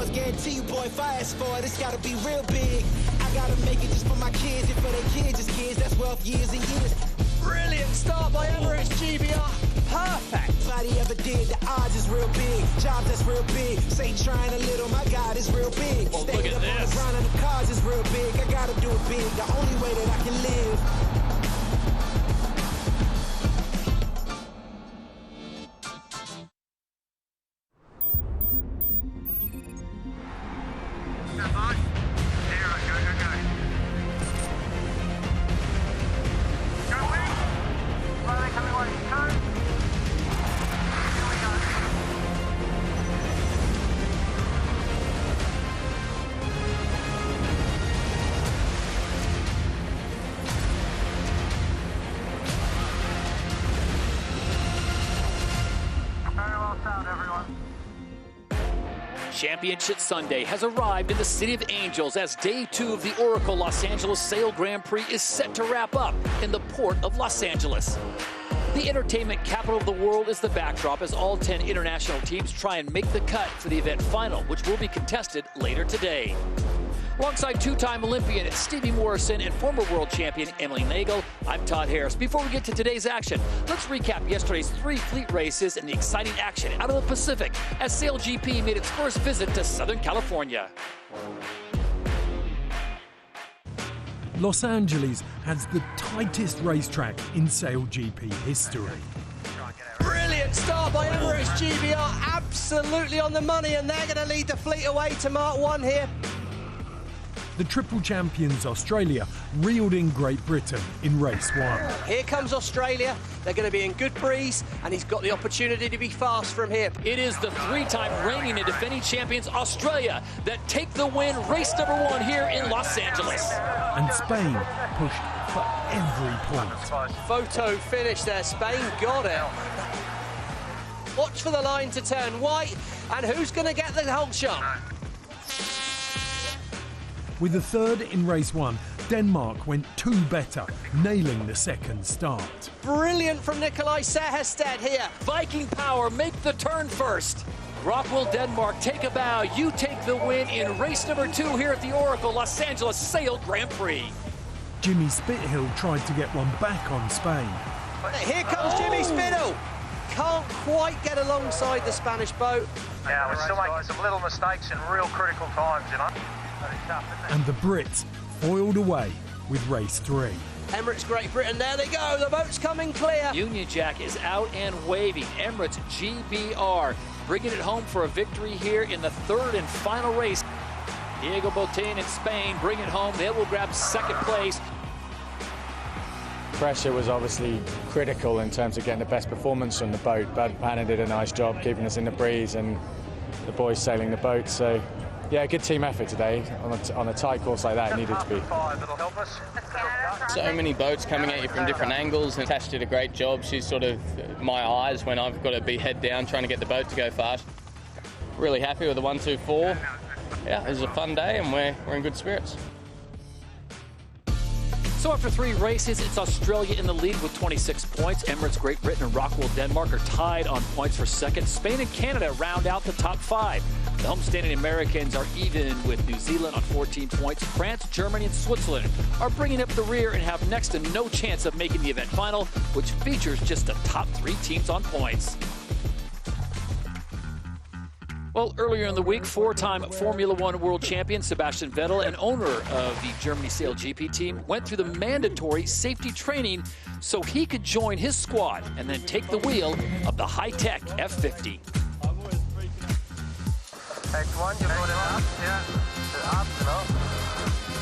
stars, guarantee you, boy, if I ask for it, it's gotta be real big. I gotta make it just for my kids and for their kids' kids. That's wealth years and years. Brilliant start by Emirates GBR. Perfect. Nobody ever did. The odds is real big. Jobs that's real big. Say trying a little. My God is real big. Oh, look at up this. on the ground and the cars is real big. I gotta do it big. The only way that I can live. Championship Sunday has arrived in the City of Angels as Day 2 of the Oracle Los Angeles Sail Grand Prix is set to wrap up in the port of Los Angeles. The entertainment capital of the world is the backdrop as all 10 international teams try and make the cut for the event final, which will be contested later today. Alongside two-time Olympian Stevie Morrison and former world champion Emily Nagel, I'm Todd Harris. Before we get to today's action, let's recap yesterday's 3 fleet races and the exciting action out of the Pacific as SailGP made its first visit to Southern California. Los Angeles has the tightest racetrack in SailGP history. Brilliant start by Emirates GBR. Absolutely on the money, and they're going to lead the fleet away to Mark 1 here. The triple champions Australia reeled in Great Britain in race 1. Here comes Australia. They're going to be in good breeze, and he's got the opportunity to be fast from here. It is the 3-time reigning and defending champions Australia that take the win, race number 1 here in Los Angeles. And Spain pushed for every point. Photo finish there. Spain got it. Watch for the line to turn white, and who's going to get the whole shot? With the third in race 1, Denmark went 2 better, nailing the second start. Brilliant from Nikolai Sehersted here. Viking Power make the turn first. Rockwell, Denmark, take a bow. You take the win in race number 2 here at the Oracle Los Angeles Sail Grand Prix. Jimmy Spithill tried to get one back on Spain. Here comes Jimmy Spithill. Can't quite get alongside the Spanish boat. Yeah, we're still making some little mistakes in real critical times, you know. And the Brits foiled away with race 3. Emirates Great Britain, there they go, the boat's coming clear. Union Jack is out and waving. Emirates GBR bringing it home for a victory here in the 3rd and final race. Diego Botín in Spain bring it home. They will grab 2nd place. Pressure was obviously critical in terms of getting the best performance from the boat, but Panna did a nice job keeping us in the breeze and the boys sailing the boat. So yeah, good team effort today on a tight course like that. It needed to be. So many boats coming at you from different angles, and Tash did a great job. She's sort of my eyes when I've got to be head down trying to get the boat to go fast. Really happy with the 1-2-4. Yeah, it was a fun day and we're in good spirits. So after 3 races, it's Australia in the lead with 26 points. Emirates, Great Britain, and Rockwell, Denmark are tied on points for 2nd. Spain and Canada round out the top 5. The homestanding Americans are even with New Zealand on 14 points. France, Germany, and Switzerland are bringing up the rear and have next to no chance of making the event final, which features just the top 3 teams on points. Well, earlier in the week, 4-time Formula One world champion Sebastian Vettel and owner of the Germany SailGP team went through the mandatory safety training so he could join his squad and then take the wheel of the high-tech F50. X1, you're going up, yeah, up, you know.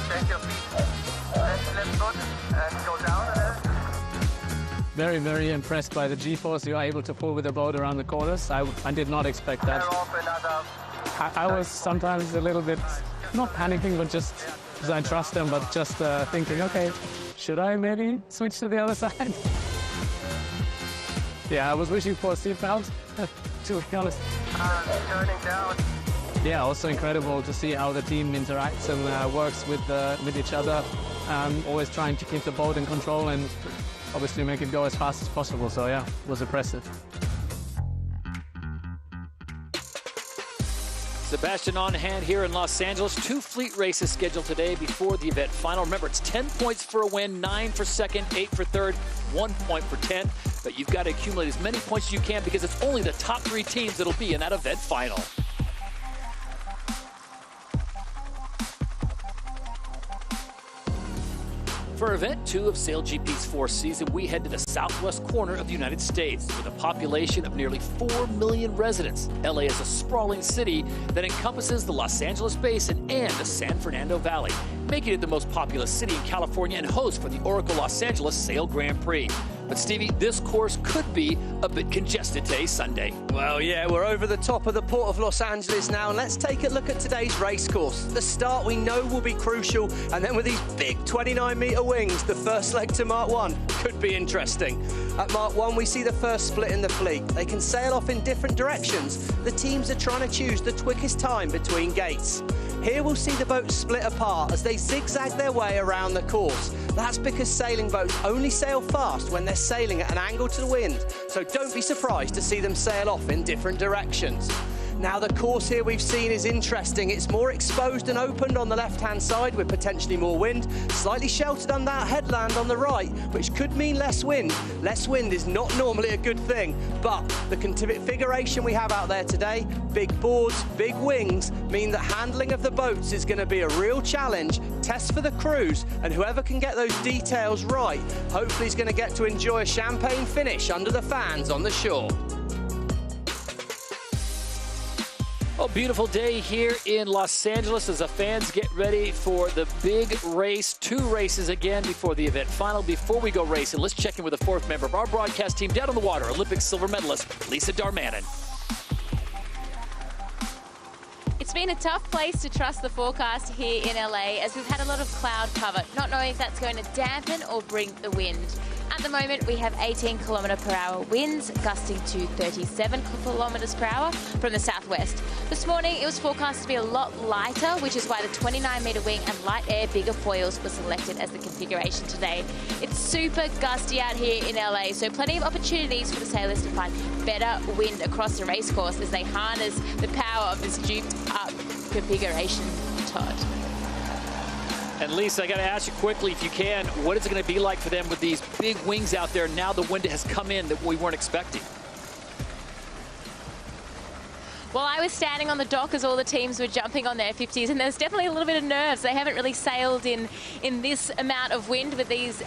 Take your feet, left foot, and go down. Very, very impressed by the G-force you are able to pull with the boat around the corners. I did not expect that. I was sometimes a little bit, not panicking, but just because I trust them, but just thinking, okay, should I maybe switch to the other side? Yeah, I was wishing for a seatbelt, to be honest. Turning down. Yeah, also incredible to see how the team interacts and works with each other. Always trying to keep the boat in control and obviously make it go as fast as possible. So yeah, it was impressive. Sebastian on hand here in Los Angeles. 2 fleet races scheduled today before the event final. Remember, it's 10 points for a win, 9 for second, 8 for third, 1 point for 10. But you've got to accumulate as many points as you can because it's only the top 3 teams that'll be in that event final. For event 2 of SailGP's 4th season, we head to the southwest corner of the United States with a population of nearly 4 million residents. LA is a sprawling city that encompasses the Los Angeles Basin and the San Fernando Valley, making it the most populous city in California and host for the Oracle Los Angeles Sail Grand Prix. But Stevie, this course could be a bit congested today, Sunday. Well, yeah, we're over the top of the Port of Los Angeles now, and let's take a look at today's race course. The start we know will be crucial, and then with these big 29-metre wings, the first leg to Mark 1 could be interesting. At Mark 1, we see the first split in the fleet. They can sail off in different directions. The teams are trying to choose the quickest time between gates. Here we'll see the boats split apart as they zigzag their way around the course. That's because sailing boats only sail fast when they're sailing at an angle to the wind, so don't be surprised to see them sail off in different directions. Now the course here we've seen is interesting. It's more exposed and opened on the left-hand side with potentially more wind, slightly sheltered on that headland on the right, which could mean less wind. Less wind is not normally a good thing, but the configuration we have out there today, big boards, big wings, mean that handling of the boats is going to be a real challenge, test for the crews, and whoever can get those details right, hopefully is going to get to enjoy a champagne finish under the fans on the shore. Oh, beautiful day here in Los Angeles as the fans get ready for the big race. 2 races again before the event final. Before we go racing, let's check in with the 4th member of our broadcast team down on the water, Olympic silver medalist Lisa Darmanin. It's been a tough place to trust the forecast here in LA as we've had a lot of cloud cover, not knowing if that's going to dampen or bring the wind. At the moment, we have 18 km/h winds, gusting to 37 km/h from the southwest. This morning, it was forecast to be a lot lighter, which is why the 29-metre wing and light air bigger foils were selected as the configuration today. It's super gusty out here in LA, so plenty of opportunities for the sailors to find better wind across the racecourse as they harness the power of this duped-up configuration, Todd. And Lisa, I got to ask you quickly, if you can, what is it going to be like for them with these big wings out there now the wind has come in that we weren't expecting? Well, I was standing on the dock as all the teams were jumping on their 50s, and there's definitely a little bit of nerves. They haven't really sailed in this amount of wind with these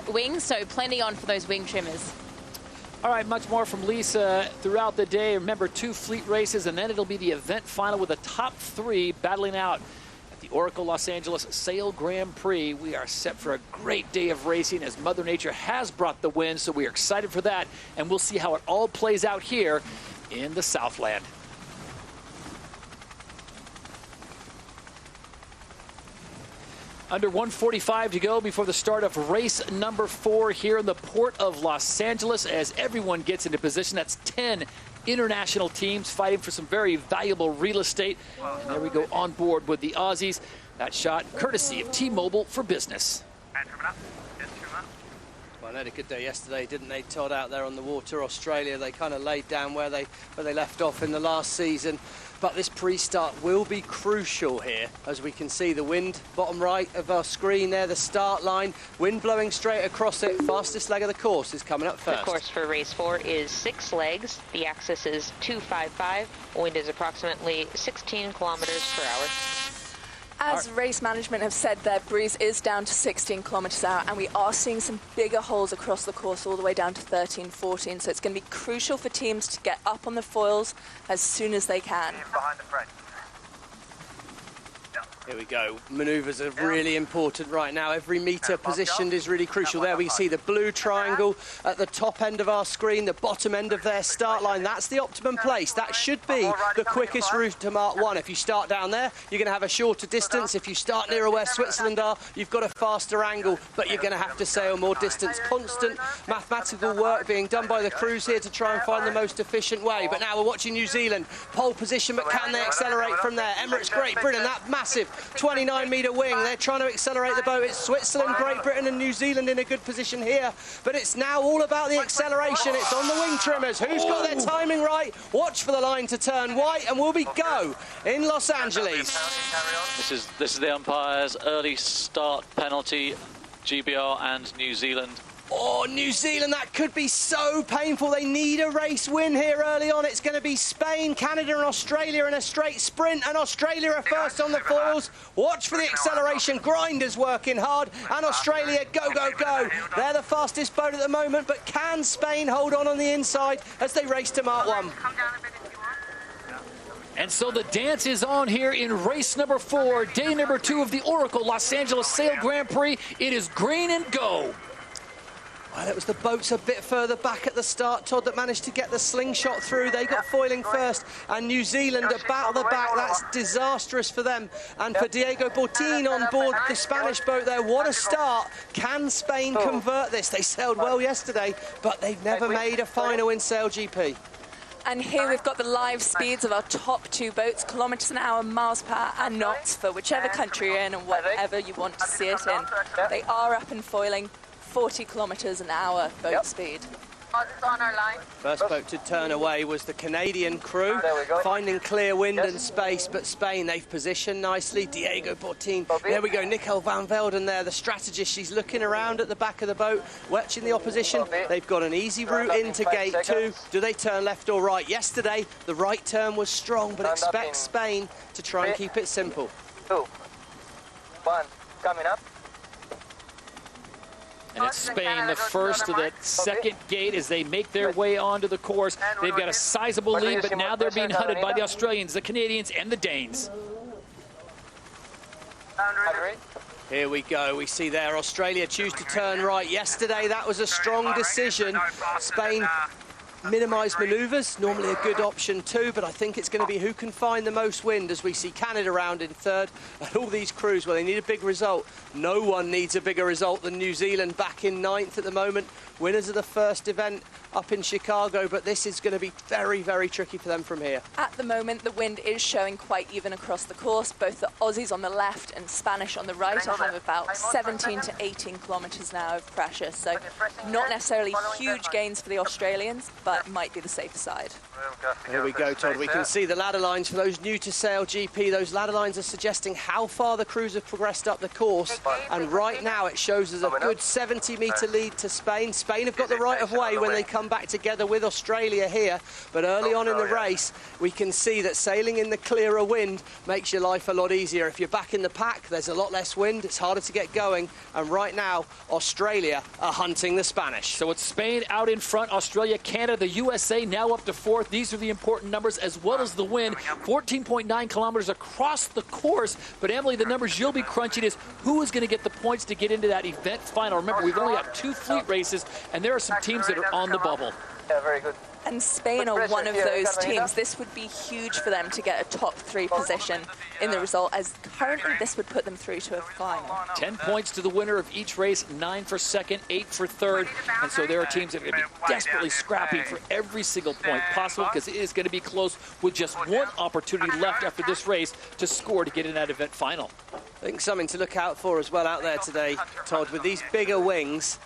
wings, so plenty on for those wing trimmers. All right, much more from Lisa throughout the day. Remember, 2 fleet races, and then it'll be the event final with the top 3 battling out. The Oracle Los Angeles Sail Grand Prix. We are set for a great day of racing as Mother Nature has brought the wind, so we are excited for that, and we'll see how it all plays out here in the Southland. Under 1:45 to go before the start of race number 4 here in the Port of Los Angeles as everyone gets into position. That's 10 international teams fighting for some very valuable real estate. And there we go on board with the Aussies. That shot courtesy of T-Mobile for Business. Well, they had a good day yesterday, didn't they, Todd, out there on the water. Australia, they kind of laid down where they left off in the last season. But this pre-start will be crucial here, as we can see the wind, bottom right of our screen there, the start line, wind blowing straight across it. Fastest leg of the course is coming up first. The course for race 4 is 6 legs. The axis is 255. Wind is approximately 16 kilometers per hour. As race management have said, their breeze is down to 16 kilometers an hour, and we are seeing some bigger holes across the course all the way down to 13, 14. So it's going to be crucial for teams to get up on the foils as soon as they can. Behind the French. Here we go. Manoeuvres are really important right now. Every metre positioned is really crucial. There we can see the blue triangle at the top end of our screen, the bottom end of their start line. That's the optimum place. That should be the quickest route to Mark 1. If you start down there, you're going to have a shorter distance. If you start nearer where Switzerland are, you've got a faster angle, but you're going to have to sail more distance. Constant mathematical work being done by the crews here to try and find the most efficient way. But now we're watching New Zealand. Pole position, but can they accelerate from there? Emirates, Great Britain, that massive 29-metre wing. They're trying to accelerate the boat. It's Switzerland, Great Britain and New Zealand in a good position here. But it's now all about the acceleration. It's on the wing trimmers. Who's got their timing right? Watch for the line to turn white, and we'll be go in Los Angeles. This is the umpire's early start penalty, GBR and New Zealand. Oh, New Zealand, that could be so painful. They need a race win here early on. It's going to be Spain, Canada and Australia in a straight sprint, and Australia are first on the foils. Watch for the acceleration. Grinders working hard, and Australia, go, go, go. They're the fastest boat at the moment, but can Spain hold on the inside as they race to Mark 1? And so the dance is on here in race number 4, day number 2 of the Oracle Los Angeles Sail Grand Prix. It is green and go. Well, it was the boats a bit further back at the start, Todd, that managed to get the slingshot through. They got foiling first, and New Zealand about the back. That's disastrous for them. And for Diego Bortin on board the Spanish boat there, what a start. Can Spain convert this? They sailed well yesterday, but they've never made a final in SailGP. And here we've got the live speeds of our top 2 boats, kilometres an hour, miles per hour and knots for whichever country you're in and whatever you want to see it in. They are up and foiling 40 kilometres an hour boat speed. First boat to turn away was the Canadian crew, finding clear wind and space, but Spain, they've positioned nicely. Diego Bortin, there we go, Nicole van Velden there, the strategist. She's looking around at the back of the boat, watching the opposition. They've got an easy route into gate 2. Do they turn left or right? Yesterday, the right turn was strong, but expect Spain to try and keep it simple. 2, 1, coming up. And it's Spain, the first of the second gate as they make their way onto the course. They've got a sizable lead, but now they're being hunted by the Australians, the Canadians, and the Danes. Here we go. We see there Australia choose to turn right. Yesterday, that was a strong decision. Spain minimise manoeuvres, normally a good option too, but I think it's going to be who can find the most wind as we see Canada round in third. And all these crews, well, they need a big result. No one needs a bigger result than New Zealand back in 9th at the moment. Winners of the first event up in Chicago, but this is going to be very, very tricky for them from here. At the moment, the wind is showing quite even across the course. Both the Aussies on the left and Spanish on the right have about 17 to 18 kilometres an hour of pressure, so not necessarily huge gains for the Australians, but might be the safer side. Here we go, Todd. We can see the ladder lines for those new to SailGP. Those ladder lines are suggesting how far the crews have progressed up the course, and right now it shows us a good 70-metre lead to Spain. Spain have got the right of way when they come back together with Australia here, but early on in the race we can see that sailing in the clearer wind makes your life a lot easier. If you're back in the pack, there's a lot less wind, it's harder to get going, and right now Australia are hunting the Spanish. So it's Spain out in front, Australia, Canada, the USA now up to 4th. These are the important numbers as well as the wind. 14.9 kilometers across the course, but Emily, the numbers you'll be crunching is who is going to get the points to get into that event final. Remember, we've only got 2 fleet races, and there are some teams that are on the bubble. Yeah, very good. And Spain are one of those teams. This would be huge for them to get a top 3 position in the result, as currently this would put them through to a final. 10 points to the winner of each race, 9 for second, 8 for third. And so there are teams that are going to be desperately scrapping for every single point possible, because it is going to be close with just one opportunity left after this race to score to get in that event final. I think something to look out for as well out there today, Todd, with these bigger wings.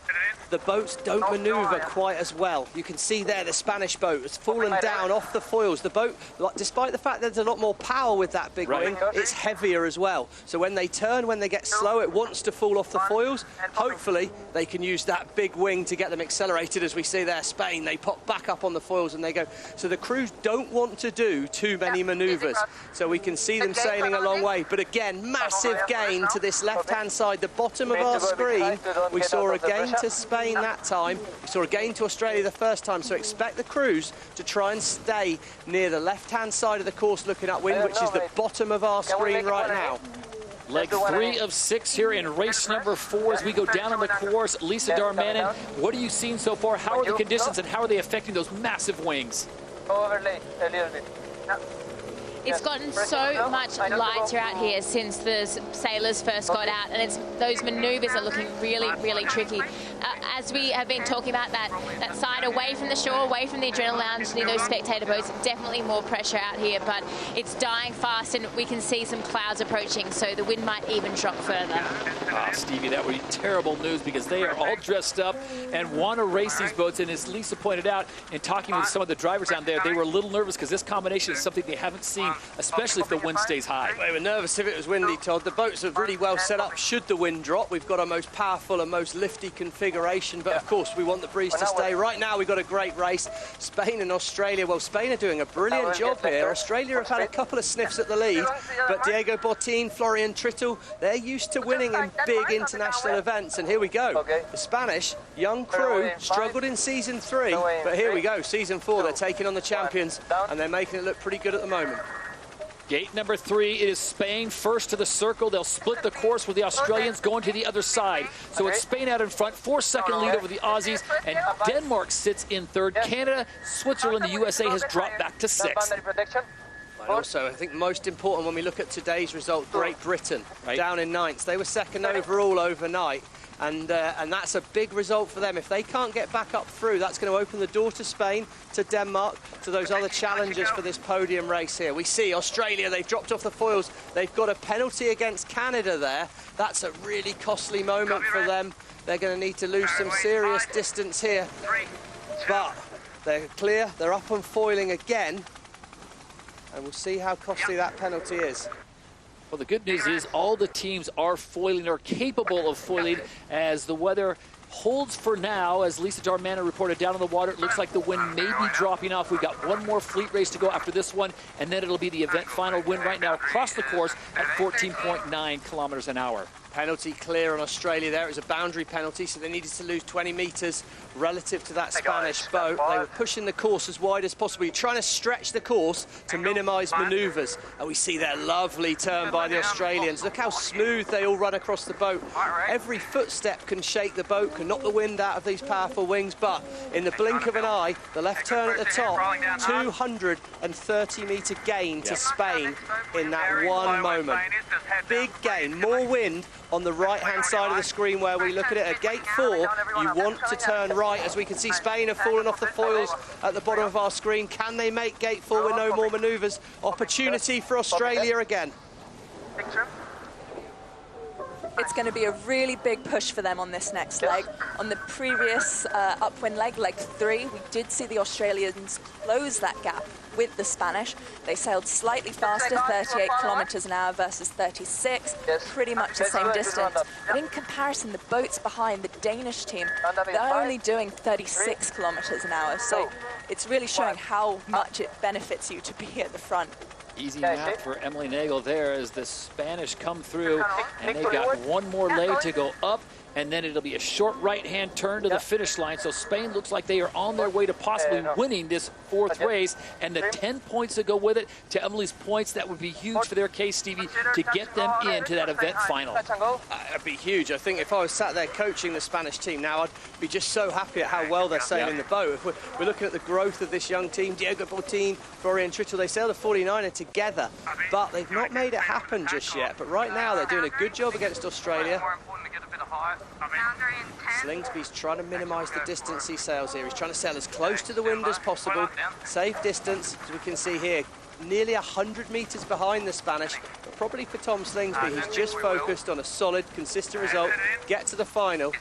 The boats don't manoeuvre quite as well. You can see there the Spanish boat has fallen down off the foils. The boat, despite the fact there's a lot more power with that big wing, it's heavier as well. So when they turn, when they get slow, it wants to fall off the foils. Hopefully, they can use that big wing to get them accelerated, as we see there. Spain, they pop back up on the foils and they go. So the crews don't want to do too many manoeuvres. So we can see them sailing a long way. But again, massive gain to this left-hand side, the bottom of our screen. We saw a gain to Spain that time. We saw a gain to Australia the first time, so expect the crews to try and stay near the left-hand side of the course looking upwind, which is the bottom of our screen right now. Leg 3 of 6 here in race number 4 as we go down on the course. Lisa Darmanin, what are you seeing so far? How are the conditions and how are they affecting those massive wings? Overlay a little bit. It's gotten so much lighter out here since the sailors first got out, and those manoeuvres are looking really, really tricky. as we have been talking about that side away from the shore, away from the Adrenaline Lounge, near those spectator boats, definitely more pressure out here, but it's dying fast and we can see some clouds approaching, so the wind might even drop further. Oh, Stevie, that would be terrible news because they are all dressed up and want to race these boats. And as Lisa pointed out, in talking with some of the drivers down there, they were a little nervous because this combination is something they haven't seen, especially if the wind stays high. They were nervous if it was windy, Todd. The boats are really well set up should the wind drop. We've got our most powerful and most lifty configuration, but of course we want the breeze to stay. Right now we've got a great race. Spain and Australia, well, Spain are doing a brilliant job here. Australia have had a couple of sniffs at the lead, but Diego Botín, Florian Trittel, they're used to winning in big international events, and here we go. The Spanish, young crew, struggled in season 3, but here we go, season 4, they're taking on the champions, and they're making it look pretty good at the moment. Gate number 3, it is Spain first to the circle. They'll split the course with the Australians going to the other side. So it's Spain out in front, 4-second lead over the Aussies, and Denmark sits in 3rd. Canada, Switzerland, the USA has dropped back to 6th. And also, I think most important when we look at today's result, Great Britain, down in 9th. They were 2nd overall overnight, and that's a big result for them. If they can't get back up through, that's going to open the door to Spain, to Denmark, to those other challengers for this podium race here. We see Australia, they've dropped off the foils. They've got a penalty against Canada there. That's a really costly moment for them. They're going to need to lose some serious distance here. But they're clear, they're up on foiling again. And we'll see how costly that penalty is. Well, the good news is all the teams are foiling, or capable of foiling, as the weather holds for now. As Lisa Darmanin reported down on the water, it looks like the wind may be dropping off. We've got one more fleet race to go after this one, and then it'll be the event final. Wind right now across the course at 14.9 kilometers an hour. Penalty clear on Australia there. It was a boundary penalty, so they needed to lose 20 metres relative to that Spanish boat. They were pushing the course as wide as possible. You're trying to stretch the course to minimise manoeuvres. And we see that lovely turn by the Australians. Look how smooth they all run across the boat. Every footstep can shake the boat, can knock the wind out of these powerful wings, but in the blink of an eye, the left turn at the top, 230-metre gain to Spain in that one moment. Big gain, more wind on the right-hand side of the screen where we look at it. At gate 4, you want to turn right. As we can see, Spain have fallen off the foils at the bottom of our screen. Can they make gate 4 with no more manoeuvres? Opportunity for Australia again. It's going to be a really big push for them on this next leg. On the previous upwind leg, leg 3, we did see the Australians close that gap with the Spanish. They sailed slightly faster, 38 kilometers an hour versus 36, pretty much the same distance. But in comparison, the boats behind the Danish team, they're only doing 36 kilometers an hour. So it's really showing how much it benefits you to be at the front. Easy math for Emily Nagel there as the Spanish come through, and they've got one more leg to go up, and then it'll be a short right-hand turn to the finish line. So Spain looks like they are on their way to possibly winning this 4th race, and the 10 points that go with it, to Emily's points, that would be huge for their case, Stevie, to get them into that event final. It'd be huge. I think if I was sat there coaching the Spanish team now, I'd be just so happy at how well they're sailing the boat. If we're looking at the growth of this young team, Diego Botín, Florian Trittel, they sailed a 49er together, but they've not made it happen just yet. But right now, they're doing a good job against Australia. Slingsby's trying to minimise the distance he sails here. He's trying to sail as close to the wind as possible, save distance, as we can see here. Nearly 100 metres behind the Spanish, but probably for Tom Slingsby, he's just focused on a solid, consistent result, get to the final.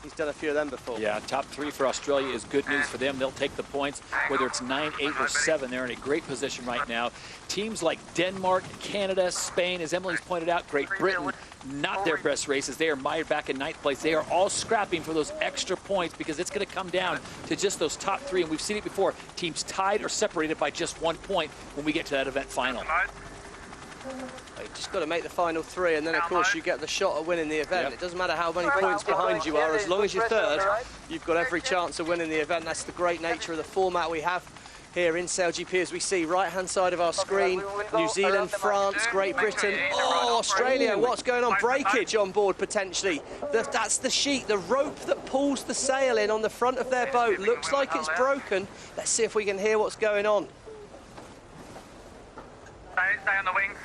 He's done a few of them before. Yeah, top 3 for Australia is good news for them. They'll take the points, whether it's 9, 8, or 7. They're in a great position right now. Teams like Denmark, Canada, Spain, as Emily's pointed out, Great Britain, not their best races. They are mired back in 9th place. They are all scrapping for those extra points because it's going to come down to just those top 3. And we've seen it before. Teams tied or separated by just 1 point when we get to that event final. You've just got to make the final 3, and then of course you get the shot at winning the event. It doesn't matter how many points behind you are, as long as you're 3rd, you've got every chance of winning the event. That's the great nature of the format we have here in SailGP, as we see right-hand side of our screen, New Zealand, France, Great Britain. Oh, Australia, what's going on? Breakage on board, potentially. That's the sheet, the rope that pulls the sail in on the front of their boat. Looks like it's broken. Let's see if we can hear what's going on. Stay on the wings.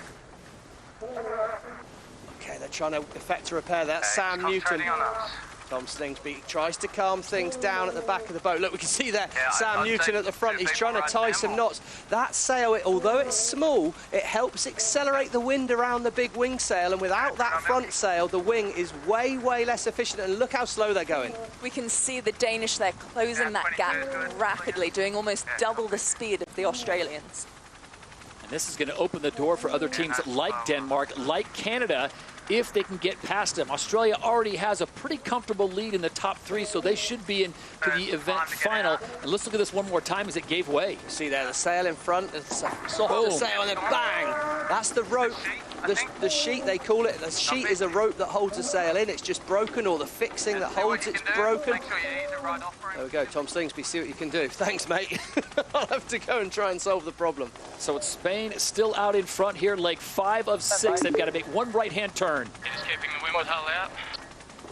Okay, they're trying to effect a repair. That's Sam Newton. Tom Slingsby tries to calm things down at the back of the boat. Look, we can see there Sam Newton at the front. He's trying to tie some knots. That sail, although it's small, it helps accelerate the wind around the big wing sail, and without that front sail, the wing is way, way less efficient, and look how slow they're going. We can see the Danish there closing that gap rapidly, doing almost double the speed of the Australians. And this is going to open the door for other teams like Denmark, like Canada, if they can get past them. Australia already has a pretty comfortable lead in the top 3, so they should be into the event final. And let's look at this one more time as it gave way. You see there the sail in front, it's a softer sail, and then bang! That's the rope, the sheet they call it. The sheet is a rope that holds the sail in. It's just broken, or the fixing that holds it's broken. There we go, Tom Slingsby, see what you can do. Thanks, mate. I'll have to go and try and solve the problem. So it's Spain still out in front here, leg 5 of 6. They've got to make one right-hand turn. Just keeping the wind hull out.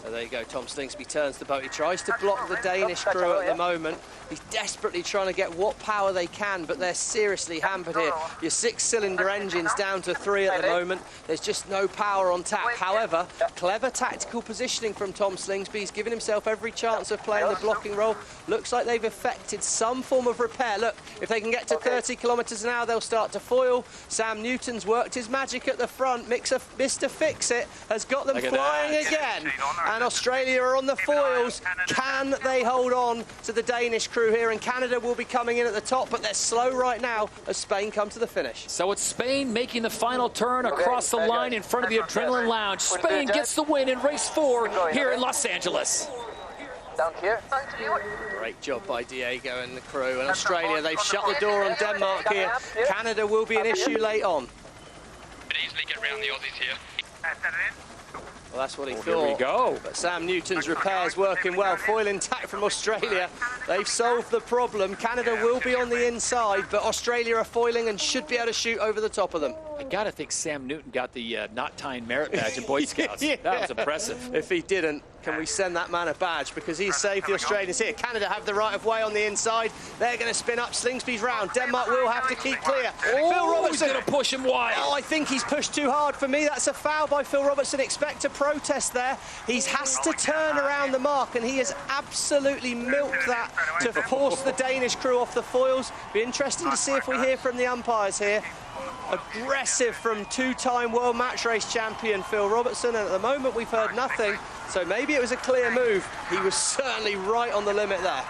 So there you go, Tom Slingsby turns the boat. He tries to block the Danish crew at the moment. He's desperately trying to get what power they can, but they're seriously hampered here. Your 6-cylinder engine's down to 3 at the moment. There's just no power on tap. However, clever tactical positioning from Tom Slingsby. He's given himself every chance of playing the blocking role. Looks like they've effected some form of repair. Look, if they can get to 30 kilometres an hour, they'll start to foil. Sam Newton's worked his magic at the front. Mr. Fix-It has got them flying again. And Australia are on the foils. Can they hold on to the Danish crew here? And Canada will be coming in at the top, but they're slow right now as Spain come to the finish. So it's Spain making the final turn across the line in front of the Adrenaline Lounge. Spain gets the win in race 4 here in Los Angeles. Down here. Great job by Diego and the crew. And Australia, they've shut the door on Denmark here. Canada will be an issue late on. Could easily get around the Aussies here. Well, that's what he thought. Here we go. But Sam Newton's repairs working well. Foil intact from Australia. They've solved the problem. Canada will be on the inside, but Australia are foiling and should be able to shoot over the top of them. I got to think Sam Newton got the not tying merit badge in Boy Scouts. Yeah. That was impressive. If he didn't, can we send that man a badge? Because he's saved the Australians here. Canada have the right of way on the inside. They're going to spin up Slingsby's round. Denmark will have to keep clear. Oh, Phil Robertson. He's going to push him wide. Oh, I think he's pushed too hard for me. That's a foul by Phil Robertson. Expect a protest there. He has to turn around the mark, and he has absolutely milked that to force the Danish crew off the foils. Be interesting to see if we hear from the umpires here. Aggressive from 2-time world match race champion Phil Robertson, and at the moment we've heard nothing, so maybe it was a clear move. He was certainly right on the limit there.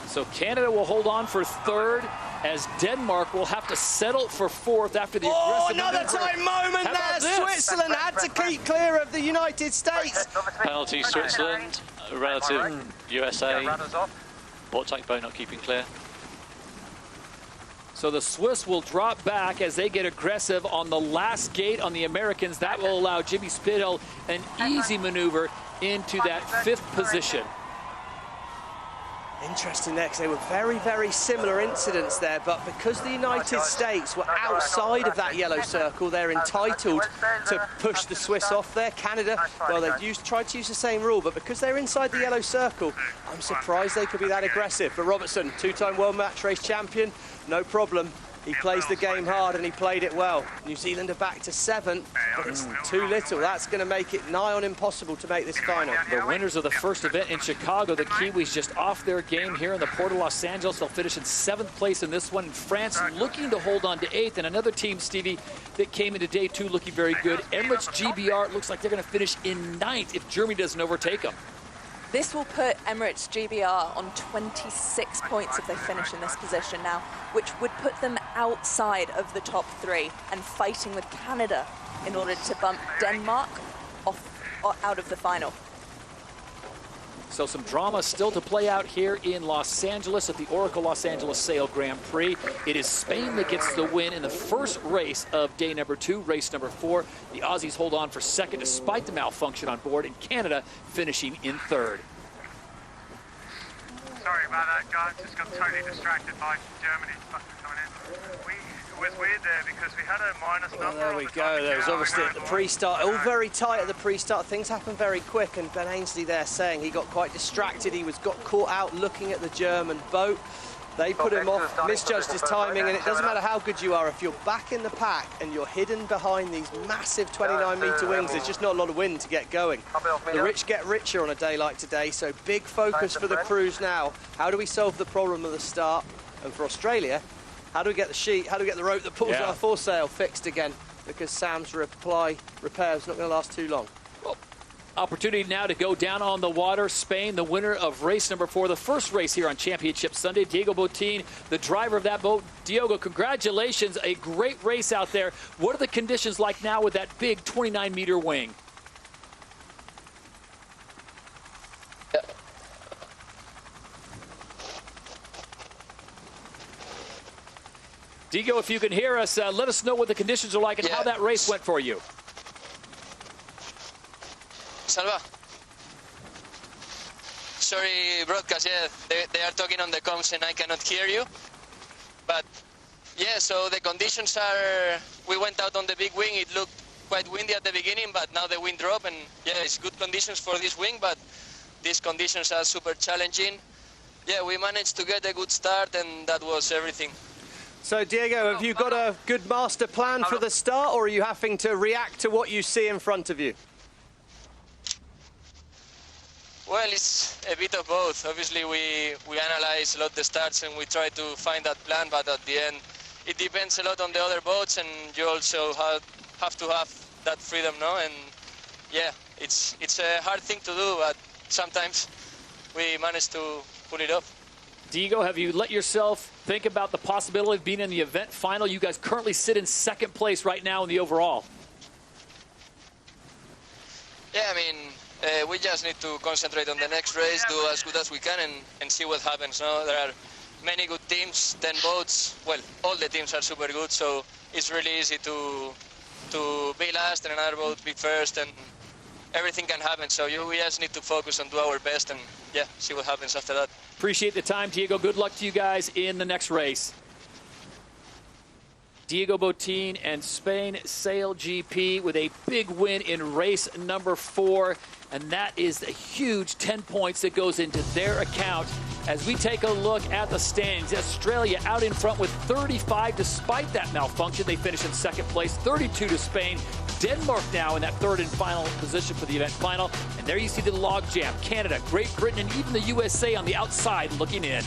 So Canada will hold on for 3rd, as Denmark will have to settle for 4th after the aggressive another maneuver. time moment there. Switzerland had to keep clear of the United States. Penalty Switzerland, relative USA. Port tank boat not keeping clear. So the Swiss will drop back as they get aggressive on the last gate on the Americans. That will allow Jimmy Spithill an easy maneuver into that 5th position. Interesting there, because they were very, very similar incidents there, but because the United States were outside of that yellow circle, they're entitled to push the Swiss off there. Canada, well, they've tried to use the same rule, but because they're inside the yellow circle, I'm surprised they could be that aggressive. But Robertson, 2-time world match race champion, no problem. He plays the game hard, and he played it well. New Zealand are back to 7th, but it's too little. That's going to make it nigh on impossible to make this final. The winners of the first event in Chicago, the Kiwis, just off their game here in the Port of Los Angeles. They'll finish in 7th place in this one. France looking to hold on to 8th, and another team, Stevie, that came into day 2 looking very good. Emirates GBR looks like they're going to finish in 9th if Germany doesn't overtake them. This will put Emirates GBR on 26 points if they finish in this position now, which would put them outside of the top 3 and fighting with Canada in order to bump Denmark off or out of the final. So some drama still to play out here in Los Angeles at the Oracle Los Angeles Sail Grand Prix. It is Spain that gets the win in the first race of day number 2, race number 4. The Aussies hold on for 2nd despite the malfunction on board, and Canada finishing in 3rd. Sorry about that, guys. Just got totally distracted by Germany coming in. It was weird there because we had a minus number. There we go. There was obviously at the pre-start, all very tight at the pre-start. Things happen very quick, and Ben Ainsley there saying he got quite distracted. He got caught out looking at the German boat. They put him off, misjudged his timing, and it doesn't matter how good you are, if you're back in the pack and you're hidden behind these massive 29-meter wings, there's just not a lot of wind to get going. The rich get richer on a day like today, so big focus for the crews now. How do we solve the problem of the start? And for Australia, how do we get the sheet, how do we get the rope that pulls our foresail fixed again? Because Sam's repair is not going to last too long. Opportunity now to go down on the water. Spain, the winner of race number 4, the first race here on Championship Sunday. Diego Botín, the driver of that boat. Diego, congratulations. A great race out there. What are the conditions like now with that big 29-meter wing? Diego, if you can hear us, let us know what the conditions are like and how that race went for you. Salva. Sorry, broadcast, they are talking on the comms and I cannot hear you. But, yeah, so the conditions are, we went out on the big wing, it looked quite windy at the beginning, but now the wind dropped, and yeah, it's good conditions for this wing, but these conditions are super challenging. Yeah, we managed to get a good start, and that was everything. So, Diego, have you got a good master plan for the start, or are you having to react to what you see in front of you? Well, it's a bit of both. Obviously, we analyze a lot the starts and we try to find that plan, but at the end, it depends a lot on the other boats, and you also have to have that freedom, no? And yeah, it's a hard thing to do, but sometimes we manage to pull it off. Diego, have you let yourself think about the possibility of being in the event final? You guys currently sit in second place right now in the overall. Yeah, I mean, we just need to concentrate on the next race, do as good as we can, and see what happens. No? There are many good teams, 10 boats. Well, all the teams are super good, so it's really easy to be last and another boat be first, and everything can happen. So we just need to focus and do our best, and yeah, see what happens after that. Appreciate the time, Diego. Good luck to you guys in the next race. Diego Botín and Spain SailGP with a big win in race number 4. And that is a huge 10 points that goes into their account. As we take a look at the standings, Australia out in front with 35 despite that malfunction. They finish in second place, 32 to Spain. Denmark now in that third and final position for the event final. And there you see the logjam. Canada, Great Britain, and even the USA on the outside looking in.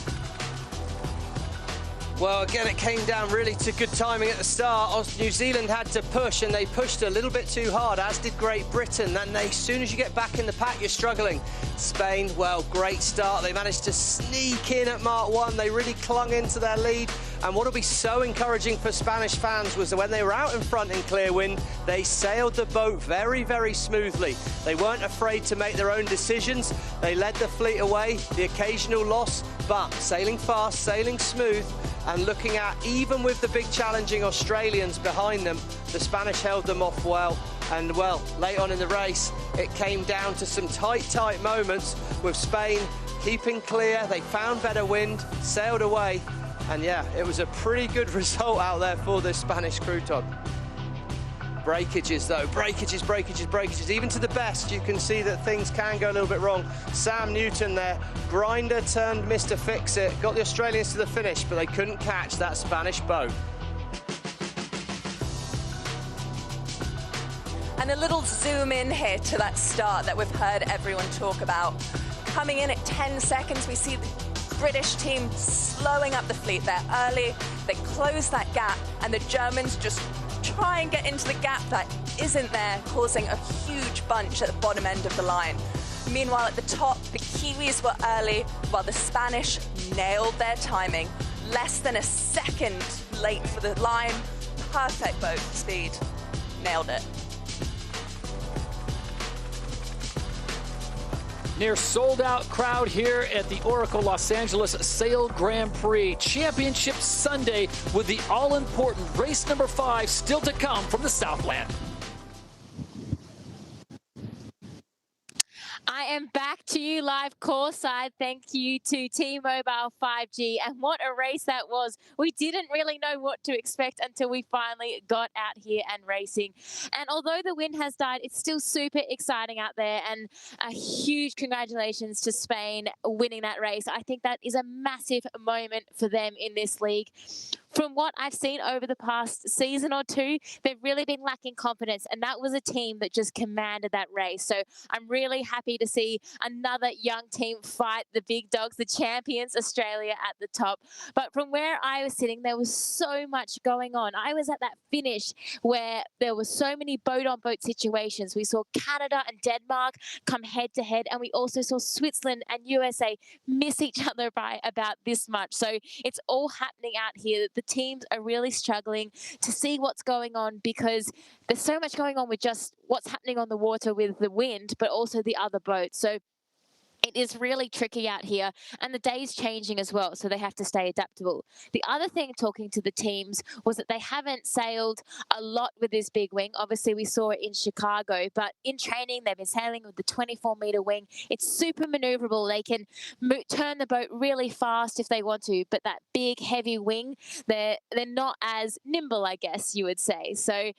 Well, again, it came down really to good timing at the start. New Zealand had to push, and they pushed a little bit too hard, as did Great Britain. And as soon as you get back in the pack, you're struggling. Spain, well, great start. They managed to sneak in at Mark 1. They really clung into their lead. And what will be so encouraging for Spanish fans was that when they were out in front in clear wind, they sailed the boat very, very smoothly. They weren't afraid to make their own decisions. They led the fleet away, the occasional loss, but sailing fast, sailing smooth, and looking at, even with the big challenging Australians behind them, the Spanish held them off well. And well, late on in the race, it came down to some tight moments with Spain keeping clear. They found better wind, sailed away. And yeah, it was a pretty good result out there for this Spanish crouton. Breakages though, breakages. Even to the best, you can see that things can go a little bit wrong. Sam Newton there, grinder turned Mr. Fix-It, got the Australians to the finish, but they couldn't catch that Spanish boat. And a little zoom in here to that start that we've heard everyone talk about. Coming in at 10 seconds, we see the British team slowing up the fleet there early. They close that gap, and the Germans just try and get into the gap that isn't there, causing a huge bunch at the bottom end of the line. Meanwhile, at the top, the Kiwis were early, while the Spanish nailed their timing. Less than a second late for the line. Perfect boat speed. Nailed it. Near sold-out crowd here at the Oracle Los Angeles Sail Grand Prix Championship Sunday, with the all-important race number 5 still to come from the Southland. I am back to you live courtside. Thank you to T-Mobile 5G. And what a race that was. We didn't really know what to expect until we finally got out here and racing. And although the wind has died, it's still super exciting out there. And a huge congratulations to Spain winning that race. I think that is a massive moment for them in this league. From what I've seen over the past season or two, they've really been lacking confidence, and that was a team that just commanded that race. So I'm really happy to see another young team fight the big dogs, the champions, Australia, at the top. But from where I was sitting, there was so much going on. I was at that finish where there were so many boat-on-boat situations. We saw Canada and Denmark come head-to-head, and we also saw Switzerland and USA miss each other by about this much. So it's all happening out here. The teams are really struggling to see what's going on because there's so much going on with just what's happening on the water with the wind, but also the other boats. So it is really tricky out here, and the day's changing as well, so they have to stay adaptable. The other thing, talking to the teams, was that they haven't sailed a lot with this big wing. Obviously, we saw it in Chicago, but in training, they've been sailing with the 24-meter wing. It's super maneuverable. They can turn the boat really fast if they want to, but that big, heavy wing, they're not as nimble, I guess you would say. So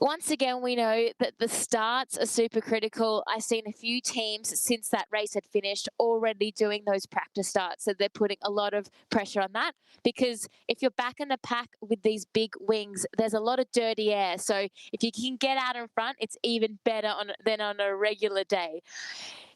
once again, we know that the starts are super critical. I've seen a few teams since that race had finished already doing those practice starts. So they're putting a lot of pressure on that because if you're back in the pack with these big wings, there's a lot of dirty air. So if you can get out in front, it's even better than on a regular day.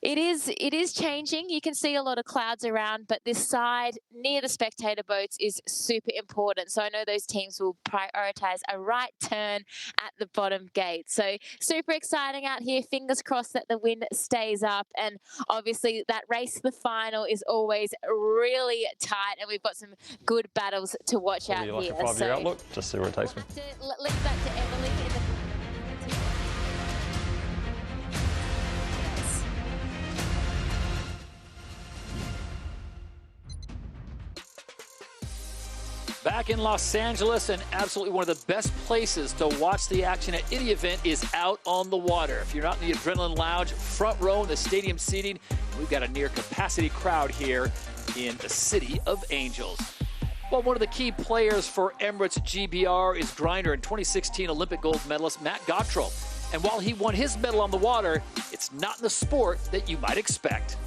It is changing. You can see a lot of clouds around, but this side near the spectator boats is super important. So I know those teams will prioritize a right turn at the bottom gate. So super exciting out here. Fingers crossed that the wind stays up. And obviously that race to the final is always really tight, and we've got some good battles to watch out here. Like a 5-year outlook, just see where it takes me. Link that to Emily in the Back in Los Angeles, and absolutely one of the best places to watch the action at any event is out on the water. If you're not in the Adrenaline Lounge, front row in the stadium seating, we've got a near capacity crowd here in the City of Angels. Well, one of the key players for Emirates GBR is grinder and 2016 Olympic gold medalist Matt Gautreau. And while he won his medal on the water, it's not in the sport that you might expect.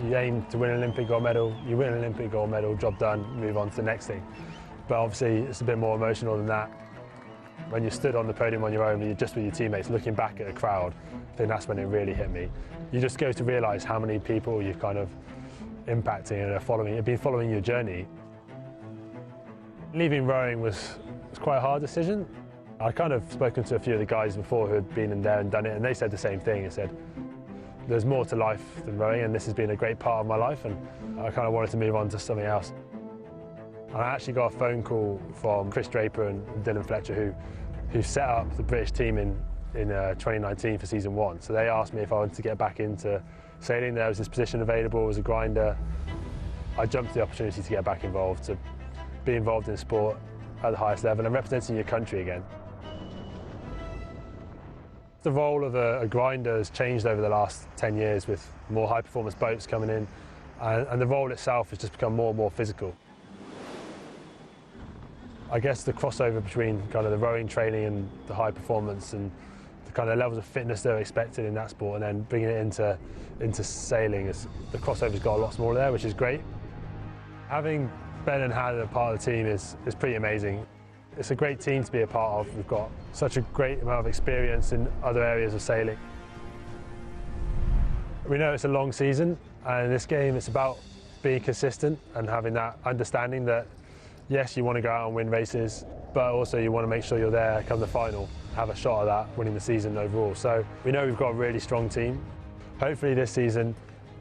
You aim to win an Olympic gold medal, you win an Olympic gold medal, job done, move on to the next thing. But obviously it's a bit more emotional than that. When you stood on the podium on your own, you're just with your teammates, looking back at a crowd, I think that's when it really hit me. You just go to realise how many people you've kind of impacting and have been following your journey. Leaving rowing was quite a hard decision. I'd kind of spoken to a few of the guys before who had been in there and done it, and they said the same thing. They said, there's more to life than rowing, and this has been a great part of my life, and I kind of wanted to move on to something else. And I actually got a phone call from Chris Draper and Dylan Fletcher, who set up the British team in 2019 for season 1. So they asked me if I wanted to get back into sailing. There was this position available as a grinder. I jumped at the opportunity to get back involved, to be involved in sport at the highest level and representing your country again. The role of a grinder has changed over the last 10 years with more high-performance boats coming in, and the role itself has just become more and more physical. I guess the crossover between kind of the rowing training and the high performance and the kind of levels of fitness that are expected in that sport, and then bringing it into sailing, the crossover's got a lot smaller there, which is great. Having Ben and Hannah part of the team is pretty amazing. It's a great team to be a part of. We've got such a great amount of experience in other areas of sailing. We know it's a long season, and in this game it's about being consistent and having that understanding that yes, you want to go out and win races, but also you want to make sure you're there come the final, have a shot at that, winning the season overall. So we know we've got a really strong team. Hopefully this season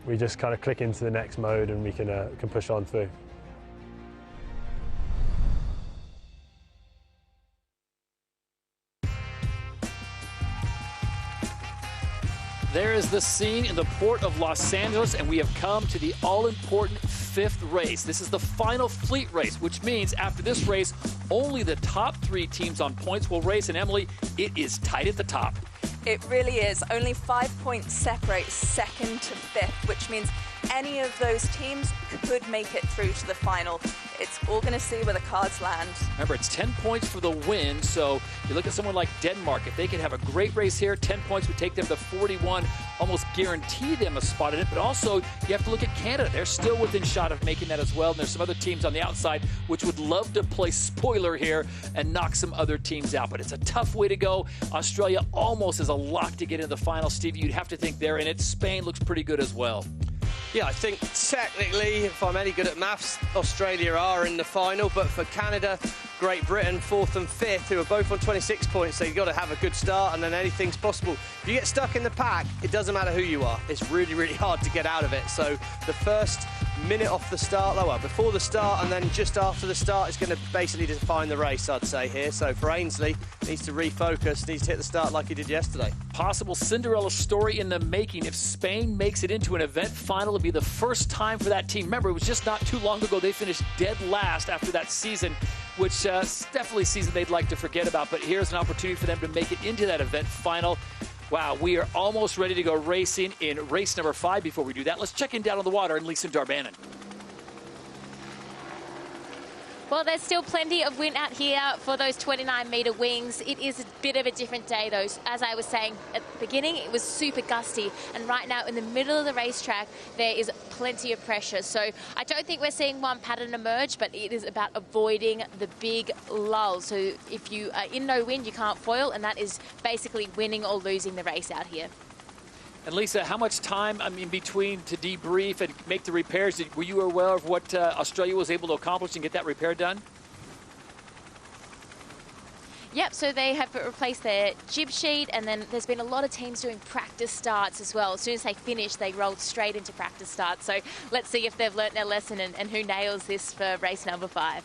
we just kind of click into the next mode and we can push on through. There is the scene in the port of Los Angeles, and we have come to the all-important 5th race. This is the final fleet race, which means after this race, only the top 3 teams on points will race. And Emily, it is tight at the top. It really is. Only 5 points separate 2nd to 5th, which means any of those teams could make it through to the final. It's all going to see where the cards land. Remember, it's 10 points for the win, so you look at someone like Denmark. If they could have a great race here, 10 points would take them to 41, almost guarantee them a spot in it. But also, you have to look at Canada. They're still within shot of making that as well, and there's some other teams on the outside which would love to play spoiler here and knock some other teams out. But it's a tough way to go. Australia almost is a lock to get into the final. Stevie, you'd have to think they're in it. Spain looks pretty good as well. Yeah, I think technically, if I'm any good at maths, Australia are in the final, but for Canada, Great Britain, 4th and 5th, who are both on 26 points, so you've got to have a good start and then anything's possible. If you get stuck in the pack, it doesn't matter who you are. It's really, really hard to get out of it. So the first minute off the start, well, before the start and then just after the start is going to basically define the race, I'd say here. So for Ainsley, needs to refocus, needs to hit the start like he did yesterday. Possible Cinderella story in the making. If Spain makes it into an event final, it'll be the first time for that team. Remember, it was just not too long ago they finished dead last after that season, which definitely a season they'd like to forget about. But here's an opportunity for them to make it into that event final. Wow, we are almost ready to go racing in race number 5. Before we do that, let's check in down on the water and Lisa Darbanan. Well, there's still plenty of wind out here for those 29-metre wings. It is a bit of a different day, though. As I was saying at the beginning, it was super gusty. And right now, in the middle of the racetrack, there is plenty of pressure. So I don't think we're seeing one pattern emerge, but it is about avoiding the big lull. So if you are in no wind, you can't foil, and that is basically winning or losing the race out here. And Lisa, how much time in between to debrief and make the repairs? Were you aware of what Australia was able to accomplish and get that repair done? Yep, so they have replaced their jib sheet, and then there's been a lot of teams doing practice starts as well. As soon as they finish, they rolled straight into practice starts. So let's see if they've learnt their lesson and who nails this for race number 5.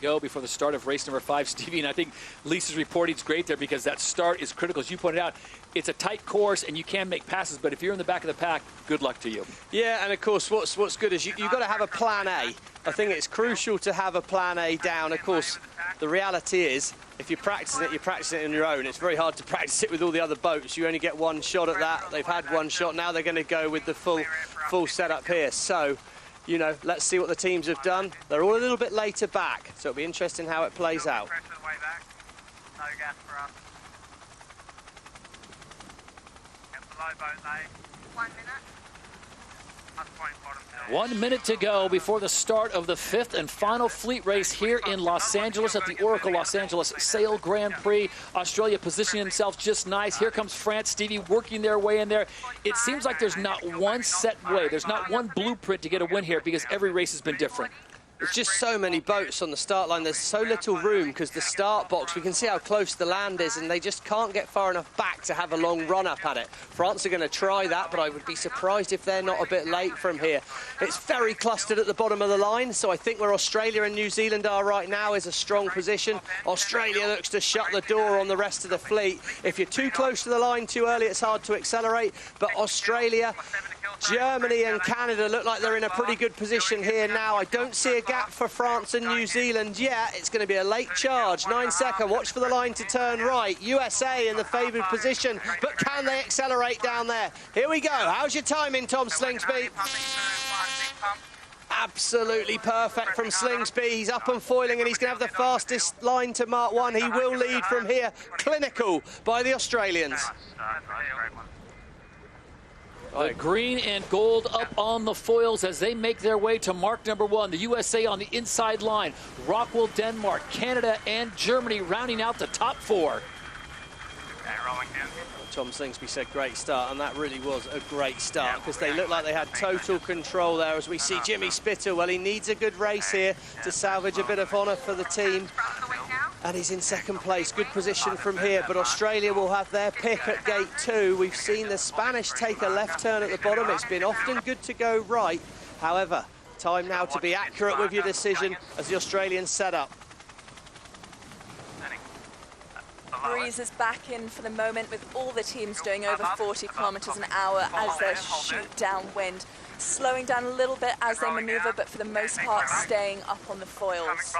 Go before the start of race number 5, Stevie, and I think Lisa's reporting is great there because that start is critical. As you pointed out, it's a tight course and you can make passes, but if you're in the back of the pack, good luck to you. Yeah, and of course, what's good is you've got to have a plan A. I think it's crucial to have a plan A down. Of course, the reality is, if you're practicing it on your own. It's very hard to practice it with all the other boats. You only get one shot at that. They've had one shot. Now they're going to go with the full setup here. So, you know, let's see what the teams have done. They're all a little bit later back, so it'll be interesting how it plays out. No gas for us. Get the low boat, mate. 1 minute. 1 minute to go before the start of the 5th and final fleet race here in Los Angeles at the Oracle Los Angeles Sail Grand Prix. Australia positioning themselves just nice. Here comes France, Stevie, working their way in there. It seems like there's not one set way. There's not one blueprint to get a win here because every race has been different. There's just so many boats on the start line. There's so little room because the start box, we can see how close the land is, and they just can't get far enough back to have a long run up at it. France are going to try that, but I would be surprised if they're not a bit late from here. It's very clustered at the bottom of the line, so I think where Australia and New Zealand are right now is a strong position. Australia looks to shut the door on the rest of the fleet. If you're too close to the line too early, it's hard to accelerate, but Australia, Germany and Canada look like they're in a pretty good position here now. I don't see a gap for France and New Zealand yet. It's going to be a late charge. 9 seconds. Watch for the line to turn right. USA in the favoured position, but can they accelerate down there? Here we go. How's your timing, Tom Slingsby? Absolutely perfect from Slingsby. He's up and foiling, and he's going to have the fastest line to Mark 1. He will lead from here. Clinical by the Australians. The green and gold up on the foils as they make their way to mark number 1. The USA on the inside line. Rockwell, Denmark, Canada, and Germany rounding out the top 4. Tom Slingsby said great start, and that really was a great start because they looked like they had total control there. As we see Jimmy Spittle, well, he needs a good race here to salvage a bit of honour for the team. And he's in second place. Good position from here, but Australia will have their pick at gate 2. We've seen the Spanish take a left turn at the bottom. It's been often good to go right. However, time now to be accurate with your decision as the Australians set up. breeze is back in for the moment, with all the teams doing over 40 kilometers an hour as they shoot downwind, slowing down a little bit as they maneuver, but for the most part staying up on the foils.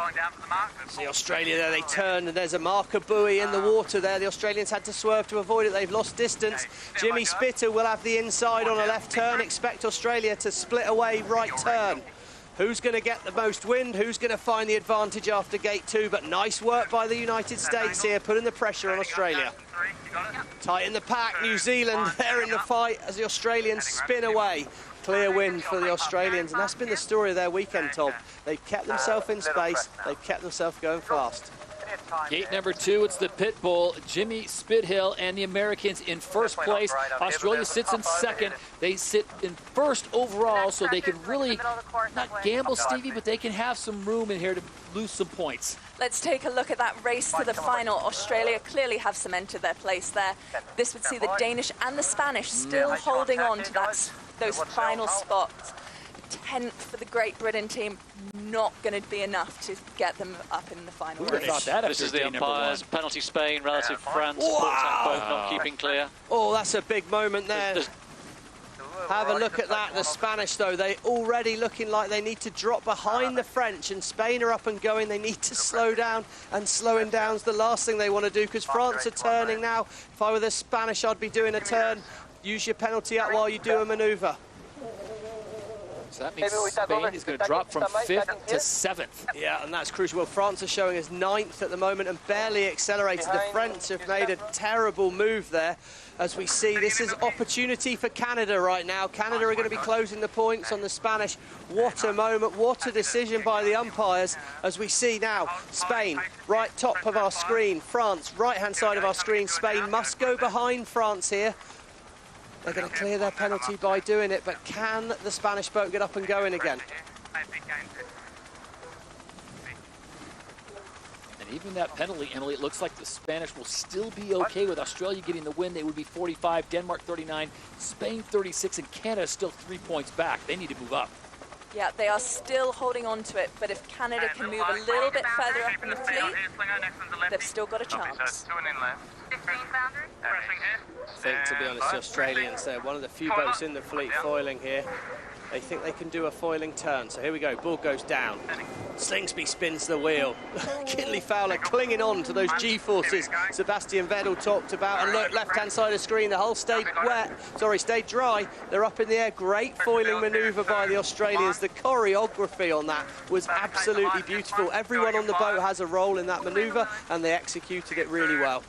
See Australia there, they turn and there's a marker buoy in the water there. The Australians had to swerve to avoid it. They've lost distance. Jimmy Spitter will have the inside on a left turn. Expect Australia to split away right turn. Who's going to get the most wind? Who's going to find the advantage after gate 2? But nice work by the United States here, putting the pressure on Australia. Tight in the pack, New Zealand, they're in the fight as the Australians spin away. Clear win for the Australians, and that's been the story of their weekend, Tom. They've kept themselves in space, they've kept themselves going fast. Gate number 2, it's the pit bull, Jimmy Spithill and the Americans in first place. Australia sits in second. They sit in first overall, so they can really not gamble, Stevie, but they can have some room in here to lose some points. Let's take a look at that race to the final. Australia clearly have cemented their place there. This would see the Danish and the Spanish still holding on to those final spots. 10th for the Great Britain team, not going to be enough to get them up in the final race. This is the umpires. Penalty Spain, relative France. Both not keeping clear. Oh, that's a big moment there. Have a look at that. The Spanish, though, they already looking like they need to drop behind the French, and Spain are up and going. They need to slow down, and slowing down's the last thing they want to do, because France are turning now. If I were the Spanish, I'd be doing a turn. Use your penalty up while you do a manoeuvre. So that means Spain is going to drop from 5th to 7th. Yeah, and that's crucial. Well, France are showing us 9th at the moment and barely accelerated. The French have made a terrible move there. As we see, this is opportunity for Canada right now. Canada are going to be closing the points on the Spanish. What a moment, what a decision by the umpires. As we see now, Spain, right top of our screen. France, right-hand side of our screen. Spain must go behind France here. They're going to clear their penalty by doing it, but can the Spanish boat get up and going again? And even that penalty, Emily, it looks like the Spanish will still be okay with Australia getting the win. They would be 45, Denmark 39, Spain 36, and Canada still 3 points back. They need to move up. Yeah, they are still holding on to it, but if Canada can move a little bit further up in the fleet, they've still got a chance. I think, to be honest, the Australians, they're one of the few boats in the fleet foiling here. They think they can do a foiling turn. So here we go, ball goes down. Slingsby spins the wheel. Kinley Fowler clinging on to those G-forces Sebastian Vettel talked about. And look, left-hand side of the screen, the hull stayed dry. They're up in the air. Great foiling manoeuvre by the Australians. The choreography on that was absolutely beautiful. Everyone on the boat has a role in that manoeuvre, and they executed it really well.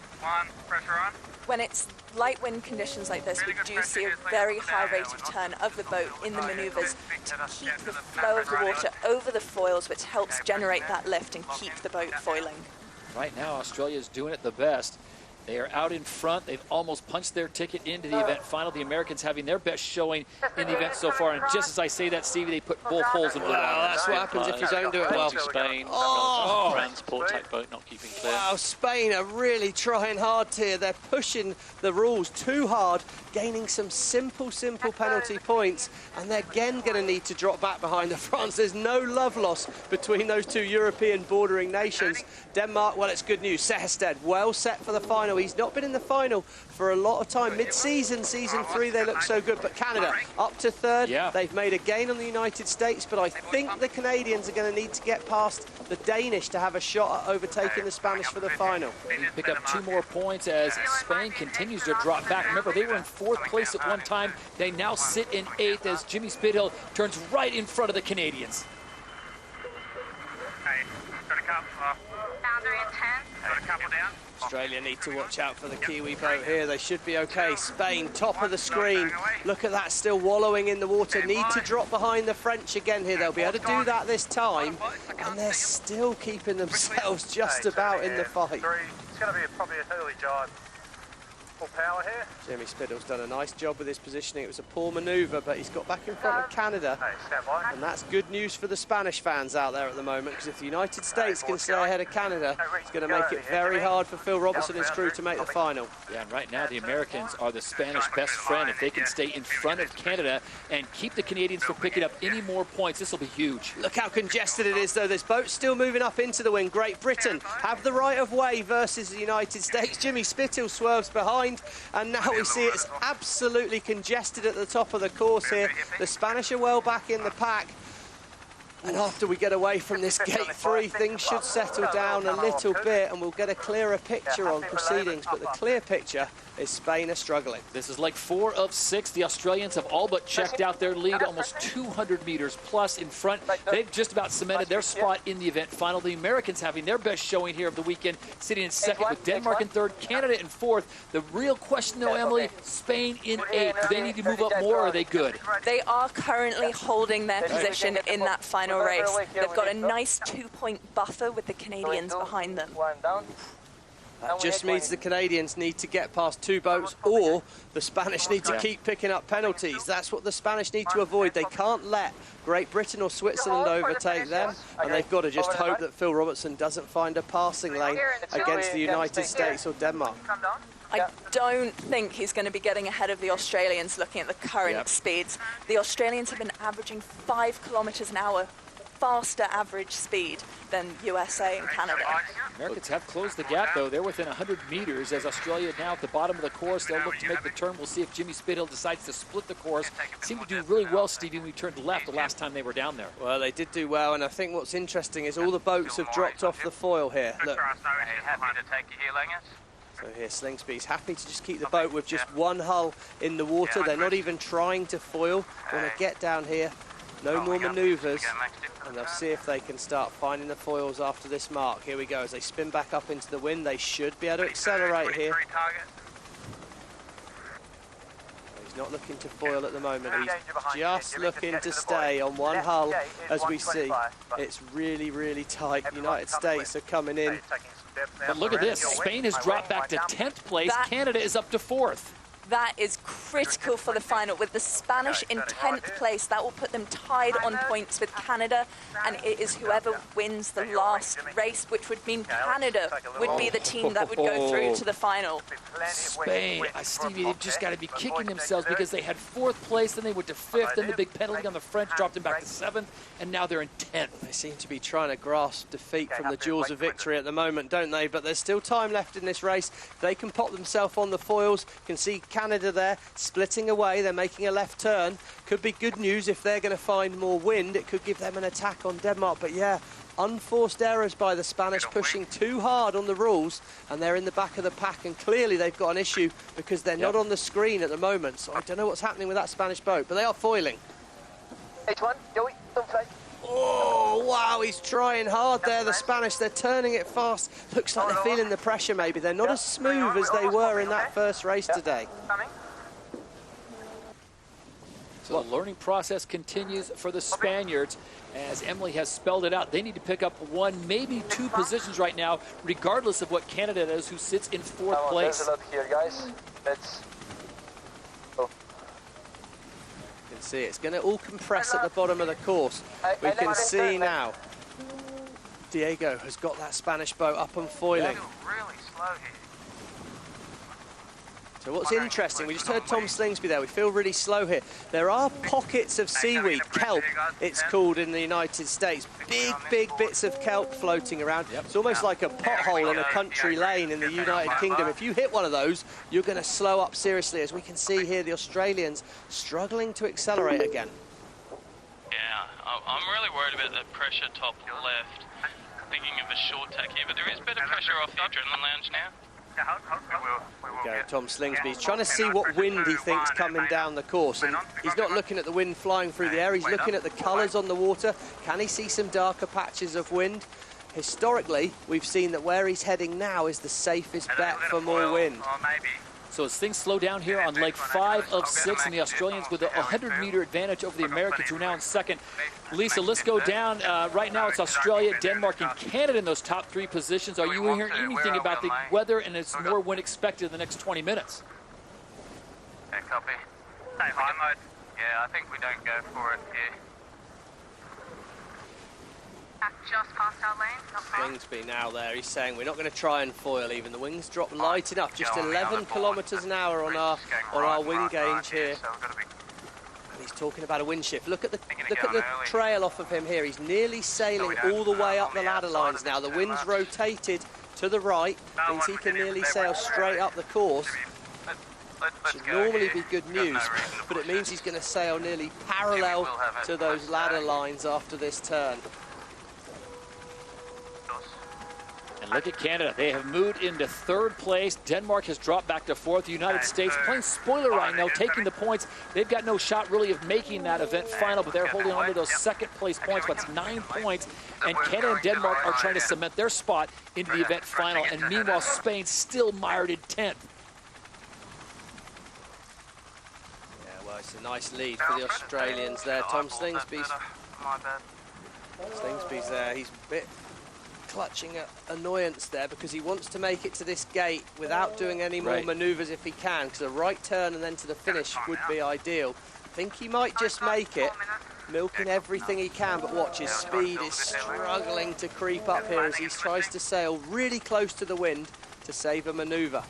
When it's light wind conditions like this, we do see a very high rate of turn of the boat in the manoeuvres to keep the flow of the water over the foils, which helps generate that lift and keep the boat foiling. Right now, Australia's doing it the best. They are out in front. They've almost punched their ticket into the event final. The Americans having their best showing in the event so far. And just as I say that, Stevie, they put both holes in the water. That's what happens if you don't do it well. Spain, France, port type boat not keeping clear. Wow, Spain are really trying hard here. They're pushing the rules too hard, gaining some simple penalty points, and they're again going to need to drop back behind the France. There's no love loss between those two European bordering nations. Denmark, well, it's good news. Sejersted, well set for the final. He's not been in the final for a lot of time. Mid-season, season 3, they look so good. But Canada up to 3rd. Yeah. They've made a gain on the United States, but I think the Canadians are going to need to get past the Danish to have a shot at overtaking the Spanish for the final. Pick up 2 more points as Spain continues to drop back. Remember, they were in 4th place at one time. They now sit in 8th as Jimmy Spithill turns right in front of the Canadians. Australia need to watch out for the Kiwi boat here. They should be okay. Spain, top of the screen. Look at that, still wallowing in the water. Need to drop behind the French again here. They'll be able to do that this time. And they're still keeping themselves just about in the fight. It's going to be probably an early jibe. Full power here. Jimmy Spittle's done a nice job with his positioning. It was a poor manoeuvre, but he's got back in front of Canada. And that's good news for the Spanish fans out there at the moment, because if the United States can stay ahead of Canada, it's going to make it very hard for Phil Robertson and his crew to make the final. Yeah, and right now the Americans are the Spanish best friend. If they can stay in front of Canada and keep the Canadians from picking up any more points, this will be huge. Look how congested it is, though. This boat's still moving up into the wind. Great Britain have the right of way versus the United States. Jimmy Spittle swerves behind, and now we see it's absolutely congested at the top of the course here. The Spanish are well back in the pack. And after we get away from this gate 3, things should settle down a little bit and we'll get a clearer picture on proceedings. But the clear picture is Spain are struggling. This is like 4 of 6. The Australians have all but checked out their lead, almost 200 meters plus in front. They've just about cemented their spot in the event final. The Americans having their best showing here of the weekend, sitting in second with Denmark in third, Canada in fourth. The real question, though, Emily, Spain in 8th. Do they need to move up more, or are they good? They are currently holding their position in that final race. They've got a nice 2-point buffer with the Canadians behind them. That just means the Canadians need to get past 2 boats, or the Spanish need to keep picking up penalties. That's what the Spanish need to avoid. They can't let Great Britain or Switzerland overtake them, and they've got to just hope that Phil Robertson doesn't find a passing lane against the United States or Denmark. I don't think he's going to be getting ahead of the Australians looking at the current speeds. The Australians have been averaging 5 kilometers an hour faster average speed than USA and Canada. Americans have closed the gap, though. They're within 100 meters as Australia now at the bottom of the course. They'll look to make the turn. We'll see if Jimmy Spittle decides to split the course. Seemed to do really well, Stevie, when we turned left the last time they were down there. Well, they did do well, and I think what's interesting is all the boats have dropped off the foil here. Look. So here, Slingsby's happy to just keep the boat with just one hull in the water. They're not even trying to foil. When they get down here, no more manoeuvres, and they'll see if they can start finding the foils after this mark. Here we go, as they spin back up into the wind, they should be able to accelerate here. He's not looking to foil at the moment, he's just looking to stay on one hull, as we see. It's really, really tight. United States are coming in. But look at this, Spain has dropped back to 10th place, Canada is up to 4th. That is critical for the final. With the Spanish in 10th place, that will put them tied on points with Canada, and it is whoever wins the last race, which would mean Canada would be the team that would go through to the final. Spain, Stevie, they've just got to be kicking themselves because they had 4th place, then they went to 5th, then the big penalty on the French dropped them back to 7th, and now they're in 10th. They seem to be trying to grasp defeat from the jaws of victory at the moment, don't they? But there's still time left in this race. They can pop themselves on the foils. Can see Canada there splitting away. They're making a left turn. Could be good news if they're going to find more wind. It could give them an attack on Denmark. But yeah, unforced errors by the Spanish, pushing too hard on the rules, and they're in the back of the pack, and clearly they've got an issue because they're not on the screen at the moment. So I don't know what's happening with that Spanish boat, but they are foiling. H1, Joey, don't play. Oh, wow, he's trying hard there, the Spanish. They're turning it fast. Looks like they're feeling the pressure, maybe. They're not as smooth as they were in that first race today. So the learning process continues for the Spaniards. As Emily has spelled it out, they need to pick up 1, maybe 2 positions right now, regardless of what Canada does, who sits in 4th place. There's a lot here, guys. Let's go. You can see it's going to all compress at the bottom of the course. We can see now Diego has got that Spanish boat up and foiling. Really slow here. So what's interesting, we just heard Tom Slingsby there, we feel really slow here. There are pockets of seaweed, kelp it's called in the United States. Big, big bits of kelp floating around. It's almost like a pothole in a country lane in the United Kingdom. If you hit one of those, you're going to slow up seriously. As we can see here, the Australians struggling to accelerate again. Yeah, I'm really worried about the pressure top left. Thinking of a short tack here, but there is better pressure off the adrenaline lounge now. Go, Tom Slingsby. He's trying to see what wind he thinks coming down the course, and he's not looking at the wind flying through the air, he's looking at the colours on the water. Can he see some darker patches of wind? Historically, we've seen that where he's heading now is the safest bet for more wind. So So as things slow down here on leg 5 of 6, and the Australians with a 100-meter advantage over the Americans, who are now in second. Lisa, let's go down. Right now it's Australia, Denmark, and Canada in those top 3 positions. Are you hearing anything about the weather and it's more wind expected in the next 20 minutes? Okay, copy. Stay high mode. Yeah, I think we don't go for it here. Just past our lane. Slingsby now there, he's saying we're not going to try and foil even. The wings drop light enough, just 11 kilometres an hour on our wing gauge here. And he's talking about a wind shift. Look at the trail off of him here. He's nearly sailing all the way up the ladder lines now. The wind's rotated to the right, means he can nearly sail straight up the course. Should normally be good news, but it means he's going to sail nearly parallel to those ladder lines after this turn. And look at Canada. They have moved into 3rd place. Denmark has dropped back to 4th. The United States playing spoiler right now, taking the points. They've got no shot really of making that event final, but they're holding on to those 2nd place points. That's 9 points. And Canada and Denmark are trying to cement their spot into the event final. And meanwhile, Spain still mired in 10th. Yeah, well, it's a nice lead for the Australians there. Tom Slingsby's there. He's a bit clutching at annoyance there because he wants to make it to this gate without doing any more manoeuvres if he can, because a right turn and then to the finish would be ideal. I think he might just make it, milking everything he can, but watch, his speed is struggling to creep up here as he tries to sail really close to the wind to save a manoeuvre.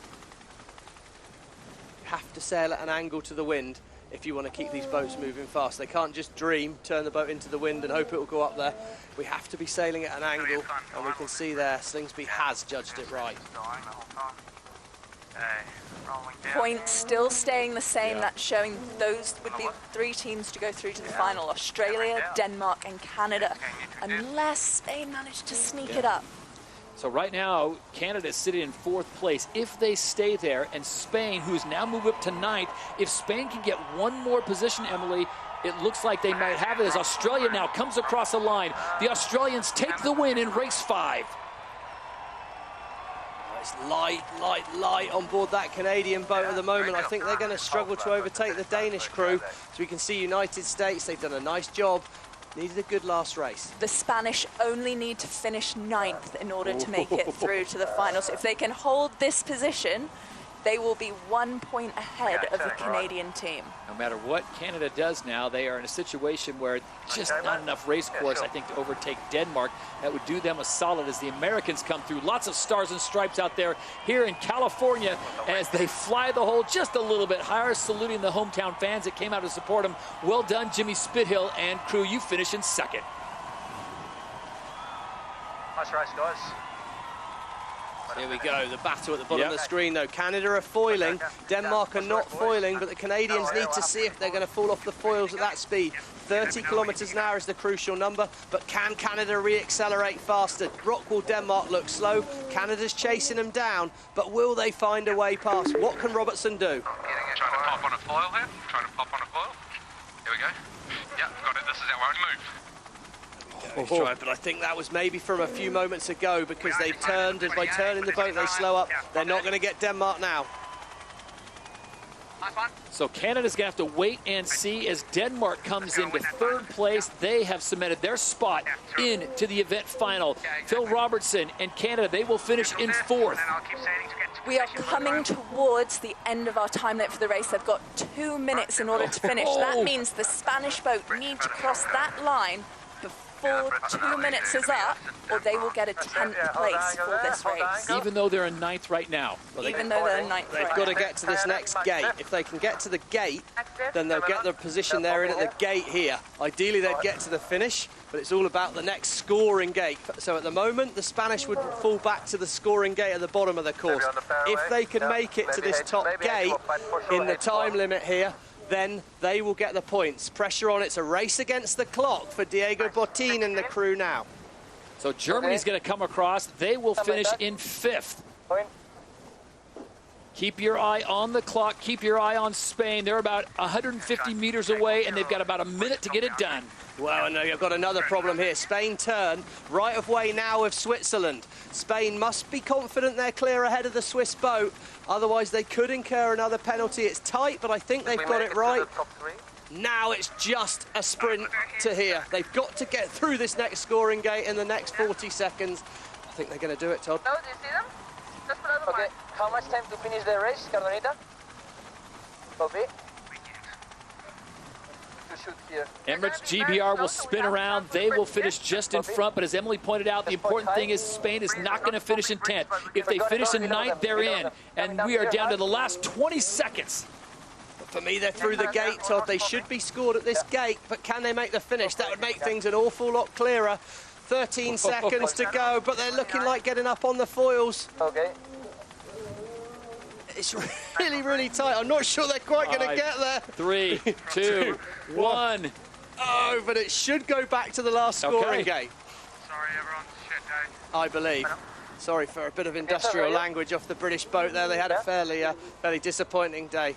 You have to sail at an angle to the wind if you want to keep these boats moving fast. They can't just dream, turn the boat into the wind and hope it will go up there. We have to be sailing at an angle, and we can see there Slingsby has judged it right. Points still staying the same. That's showing those would be 3 teams to go through to the final: Australia, Denmark, and Canada, unless Spain managed to sneak it up. So right now, Canada is sitting in 4th place. If they stay there, and Spain, who's now moved up to 9th, if Spain can get one more position, Emily, it looks like they might have it as Australia now comes across the line. The Australians take the win in race 5. It's light on board that Canadian boat at the moment. I think they're going to struggle to overtake the Danish crew. So we can see United States, they've done a nice job. Needed a good last race. The Spanish only need to finish 9th in order to make it through to the final. So if they can hold this position, they will be 1 point ahead of the Canadian team. No matter what Canada does now, they are in a situation where just not enough race course, I think, to overtake Denmark. That would do them a solid as the Americans come through. Lots of stars and stripes out there here in California as they fly the hole just a little bit higher, saluting the hometown fans that came out to support them. Well done, Jimmy Spithill and crew. You finish in 2nd. Nice race, guys. Here we go, the battle at the bottom of the screen though. Canada are foiling, Denmark are not foiling, but the Canadians need to see if they're going to fall off the foils at that speed. 30 kilometres an hour is the crucial number, but can Canada re-accelerate faster? Rockwell Denmark looks slow, Canada's chasing them down, but will they find a way past? What can Robertson do? Trying to pop on a foil here, Here we go. Yeah, got it, this is our only move. But I think that was maybe from a few moments ago because they've turned, and by turning the boat they slow up. They're not going to get Denmark now. So Canada's going to have to wait and see as Denmark comes into 3rd place. They have cemented their spot into the event final. Phil Robertson and Canada, they will finish in 4th. We are coming towards the end of our time limit for the race. They've got 2 minutes in order to finish. That means the Spanish boat need to cross that line before 2 minutes is up, or they will get a 10th place for this race. Even though they're in 9th right now. Even though they're in 9th They've got to get to this next gate. If they can get to the gate, then they'll get the position they're in at the gate here. Ideally, they'd get to the finish, but it's all about the next scoring gate. So at the moment, the Spanish would fall back to the scoring gate at the bottom of the course. If they can make it to this top gate in the time limit here, then they will get the points. Pressure on, it's a race against the clock for Diego Botín and the crew now. So Germany's going to come across. They will finish in 5th. Keep your eye on the clock. Keep your eye on Spain. They're about 150 meters away, and they've got about a minute to get it done. Well, and you've got another problem here. Spain turn right of way now of Switzerland. Spain must be confident they're clear ahead of the Swiss boat. Otherwise, they could incur another penalty. It's tight, but I think they've got it right. Now it's just a sprint to here. They've got to get through this next scoring gate in the next 40 seconds. I think they're going to do it, Todd. No, do you see them? Just below the line. How much time to finish the race, Cardonita? Copy. To shoot here. Emirates GBR will spin around. They will finish just in front, but as Emily pointed out, the important thing is Spain is not going to finish in 10th. If they finish in 9th, they're in, and we are down to the last 20 seconds. For me, they're through the gate, Todd. They should be scored at this gate, but can they make the finish? That would make things an awful lot clearer. 13 seconds to go, but they're looking like getting up on the foils. Okay. It's really, really tight. I'm not sure they're quite going to get there. 3, 2, 1. Oh, but it should go back to the last scoring gate. Sorry, everyone. Shit day. I believe. Sorry for a bit of industrial language off the British boat there. They had a fairly disappointing day.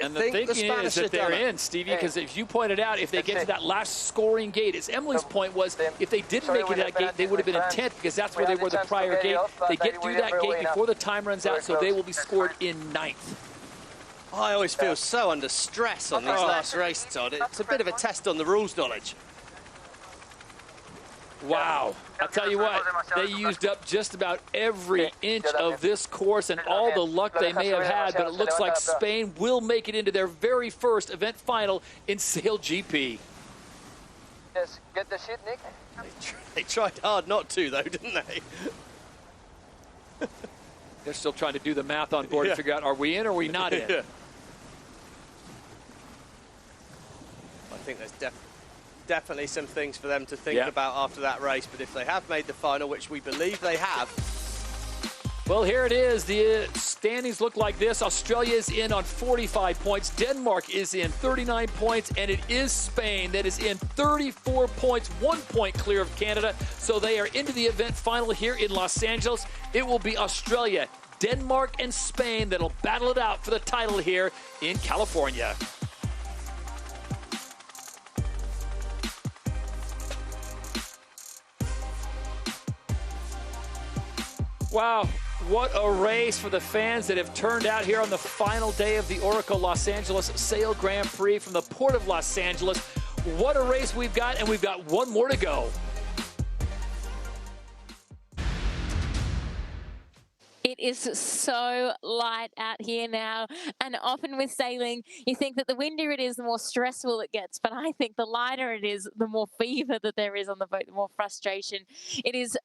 And the thinking is that they're in, Stevie, because if you pointed out, if they get to that last scoring gate, as Emily's point was, if they didn't make it to that gate, they would have been in 10th, because that's where they were the prior gate. They get through that gate before the time runs out, so they will be scored in 9th. I always feel so under stress on these last races, Todd. It's a bit of a test on the rules knowledge. Wow. I'll tell you what, they used up just about every inch of this course and all the luck they may have had, but it looks like Spain will make it into their very first event final in SailGP. Yes, get the shit, Nick. They tried hard not to, though, didn't they? They're still trying to do the math on board to figure out, are we in or are we not in? I think there's definitely some things for them to think about after that race, but if they have made the final, which we believe they have. Well, here it is. The standings look like this. Australia is in on 45 points. Denmark is in 39 points, and it is Spain that is in 34 points, 1 point clear of Canada. So they are into the event final here in Los Angeles. It will be Australia, Denmark, and Spain that'll battle it out for the title here in California. Wow, what a race for the fans that have turned out here on the final day of the Oracle Los Angeles Sail Grand Prix from the Port of Los Angeles. What a race we've got, and we've got one more to go. It is so light out here now, and often with sailing, you think that the windier it is, the more stressful it gets, but I think the lighter it is, the more fever that there is on the boat, the more frustration. It is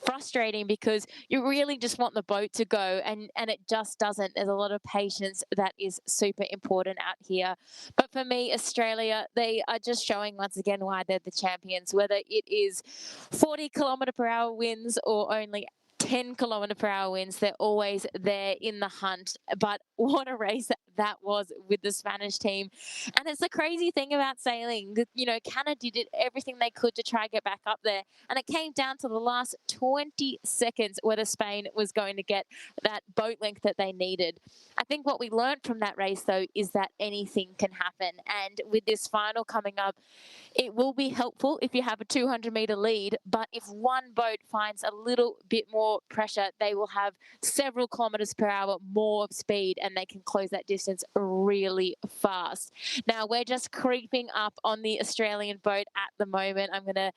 frustrating because you really just want the boat to go, and it just doesn't. There's a lot of patience that is super important out here. But for me, Australia, they are just showing once again why they're the champions, whether it is 40 km/h winds or only 10 km/h winds, they're always there in the hunt. But what a race that was with the Spanish team. And it's the crazy thing about sailing. You know, Canada did everything they could to try and get back up there. And it came down to the last 20 seconds whether Spain was going to get that boat length that they needed. I think what we learned from that race, though, is that anything can happen. And with this final coming up, it will be helpful if you have a 200-meter lead, but if one boat finds a little bit more pressure, they will have several kilometers per hour more speed, and they can close that distance really fast. Now, we're just creeping up on the Australian boat at the moment. I'm going to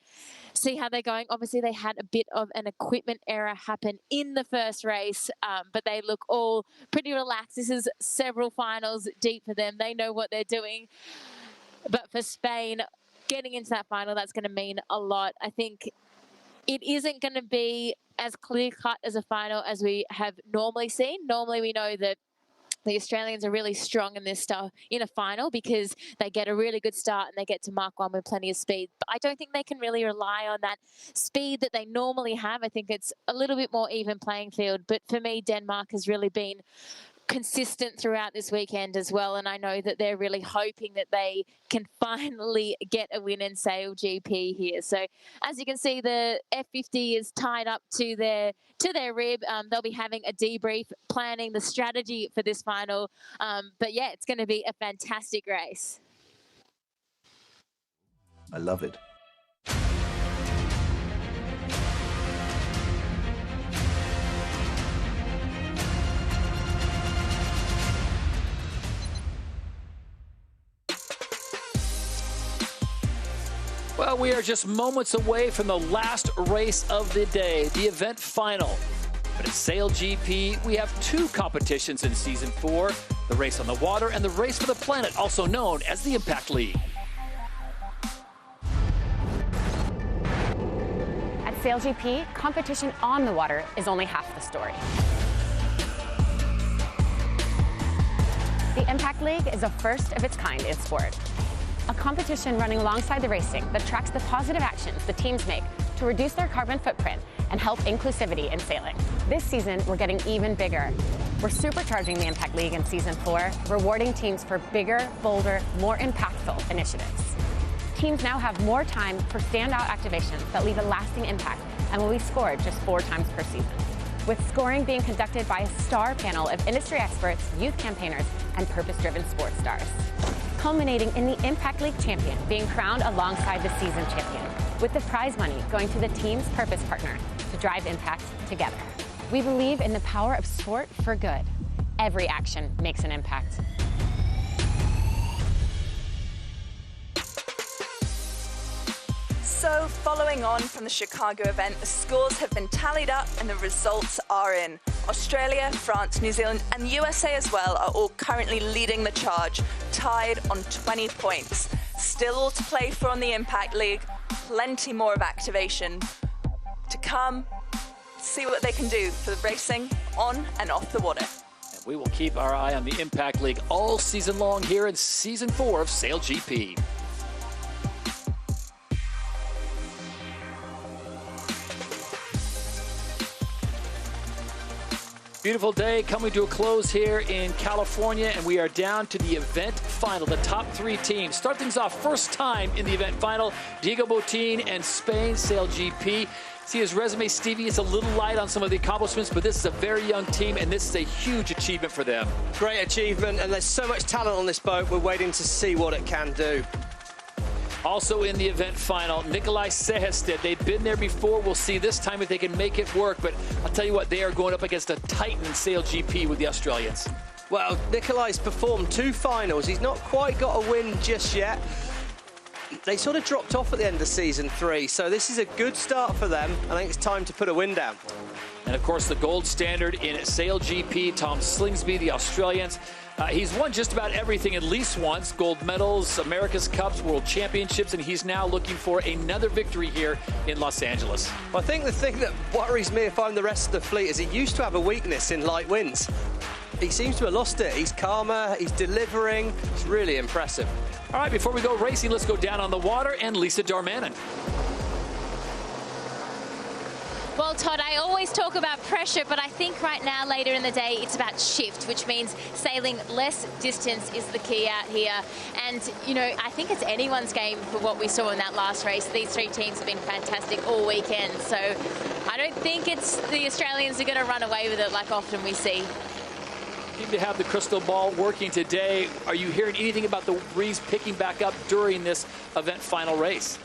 see how they're going. Obviously, they had a bit of an equipment error happen in the first race, but they look all pretty relaxed. This is several finals deep for them. They know what they're doing. But for Spain, getting into that final, that's going to mean a lot. I think it isn't going to be as clear-cut as a final as we have normally seen. Normally, we know that the Australians are really strong in this stuff in a final because they get a really good start and they get to Mark 1 with plenty of speed. But I don't think they can really rely on that speed that they normally have. I think it's a little bit more even playing field. But for me, Denmark has really been consistent throughout this weekend as well, and I know that they're really hoping that they can finally get a win in SailGP here. So as you can see, the F50 is tied up to their rib. They'll be having a debrief, planning the strategy for this final. But yeah, it's going to be a fantastic race. I love it. Well, we are just moments away from the last race of the day, the event final. But at SailGP, we have two competitions in Season 4, the race on the water and the race for the planet, also known as the Impact League. At SailGP, competition on the water is only half the story. The Impact League is a first of its kind in sport. A competition running alongside the racing that tracks the positive actions the teams make to reduce their carbon footprint and help inclusivity in sailing. This season, we're getting even bigger. We're supercharging the Impact League in Season 4, rewarding teams for bigger, bolder, more impactful initiatives. Teams now have more time for standout activations that leave a lasting impact and will be scored just 4 times per season. With scoring being conducted by a star panel of industry experts, youth campaigners, and purpose-driven sports stars. Culminating in the Impact League champion being crowned alongside the season champion, with the prize money going to the team's purpose partner to drive impact together. We believe in the power of sport for good. Every action makes an impact. So, following on from the Chicago event, the scores have been tallied up and the results are in. Australia, France, New Zealand and the USA as well are all currently leading the charge, tied on 20 points. Still all to play for on the Impact League, plenty more of activation to come. See what they can do for the racing on and off the water. And we will keep our eye on the Impact League all season long here in Season 4 of SailGP. Beautiful day coming to a close here in California, and we are down to the event final. The top 3 teams start things off first time in the event final. Diego Botín and Spain, SailGP. See his resume, Stevie, is a little light on some of the accomplishments, but this is a very young team, and this is a huge achievement for them. Great achievement, and there's so much talent on this boat. We're waiting to see what it can do. Also in the event final, Nikolai Sehested. They've been there before. We'll see this time if they can make it work. But I'll tell you what, they are going up against a titan SailGP with the Australians. Well, Nikolai's performed 2 finals. He's not quite got a win just yet. They sort of dropped off at the end of Season 3, so this is a good start for them. I think it's time to put a win down. And of course, the gold standard in SailGP, Tom Slingsby, the Australians. He's won just about everything at least once, gold medals, America's Cups, World Championships, and he's now looking for another victory here in Los Angeles. I think the thing that worries me if I'm the rest of the fleet is he used to have a weakness in light winds. He seems to have lost it. He's calmer, he's delivering. It's really impressive. All right, before we go racing, let's go down on the water and Lisa Darmanin. Well, Todd, I always talk about pressure, but I think right now, later in the day, it's about shift, which means sailing less distance is the key out here. And, you know, I think it's anyone's game for what we saw in that last race. These 3 teams have been fantastic all weekend, so I don't think it's the Australians are going to run away with it like often we see. Seem to have the crystal ball working today. Are you hearing anything about the breeze picking back up during this event final race?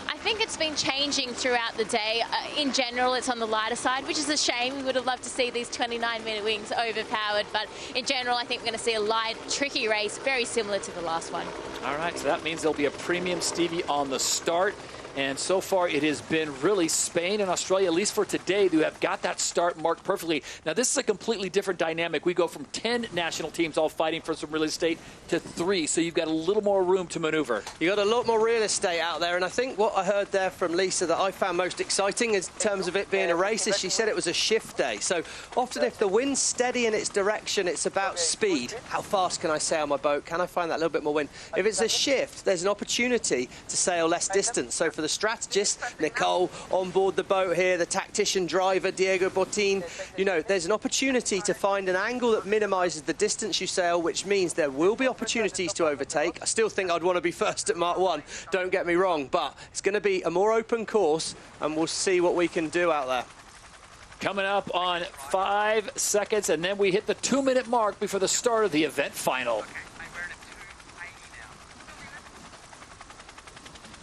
I think it's been changing throughout the day. In general, it's on the lighter side, which is a shame. We would have loved to see these 29-metre wings overpowered, but in general, I think we're going to see a light, tricky race, very similar to the last one. All right, so that means there'll be a premium Stevie on the start. And so far, it has been really Spain and Australia, at least for today, who have got that start marked perfectly. Now, this is a completely different dynamic. We go from 10 national teams all fighting for some real estate to 3, so you've got a little more room to maneuver. You've got a lot more real estate out there, and I think what I heard there from Lisa that I found most exciting in terms of it being a race is she said it was a shift day. So often if the wind's steady in its direction, it's about speed. How fast can I sail my boat? Can I find that little bit more wind? If it's a shift, there's an opportunity to sail less distance. So for for the strategist, Nicole, on board the boat here, the tactician driver, Diego Botín. You know, there's an opportunity to find an angle that minimises the distance you sail, which means there will be opportunities to overtake. I still think I'd want to be first at Mark 1, don't get me wrong, but it's going to be a more open course, and we'll see what we can do out there. Coming up on 5 seconds, and then we hit the 2-minute mark before the start of the event final.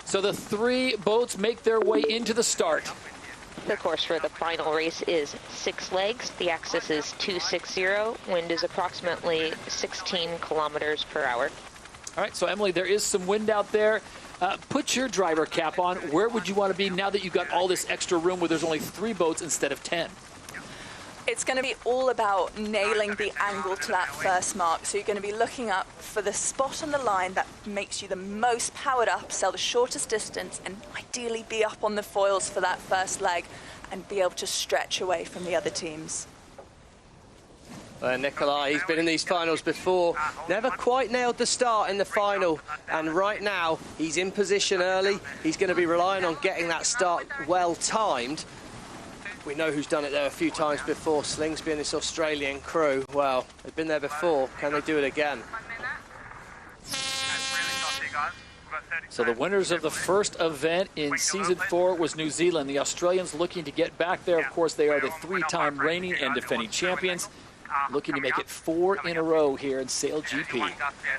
So the 3 boats make their way into the start. The course for the final race is 6 legs. The axis is 260. Wind is approximately 16 kilometers per hour. All right, so Emily, there is some wind out there. Put your driver cap on. Where would you want to be now that you've got all this extra room where there's only 3 boats instead of 10? It's going to be all about nailing the angle to that first mark. So you're going to be looking up for the spot on the line that makes you the most powered up, sail the shortest distance, and ideally be up on the foils for that first leg and be able to stretch away from the other teams. Nikolai, he's been in these finals before, never quite nailed the start in the final, and right now he's in position early. He's going to be relying on getting that start well timed. We know who's done it there a few times before, Slingsby and this Australian crew. Well, they've been there before. Can they do it again? So the winners of the first event in Season 4 was New Zealand. The Australians looking to get back there. Of course, they are the 3-time reigning and defending champions, looking to make it 4 in a row here in SailGP. Well,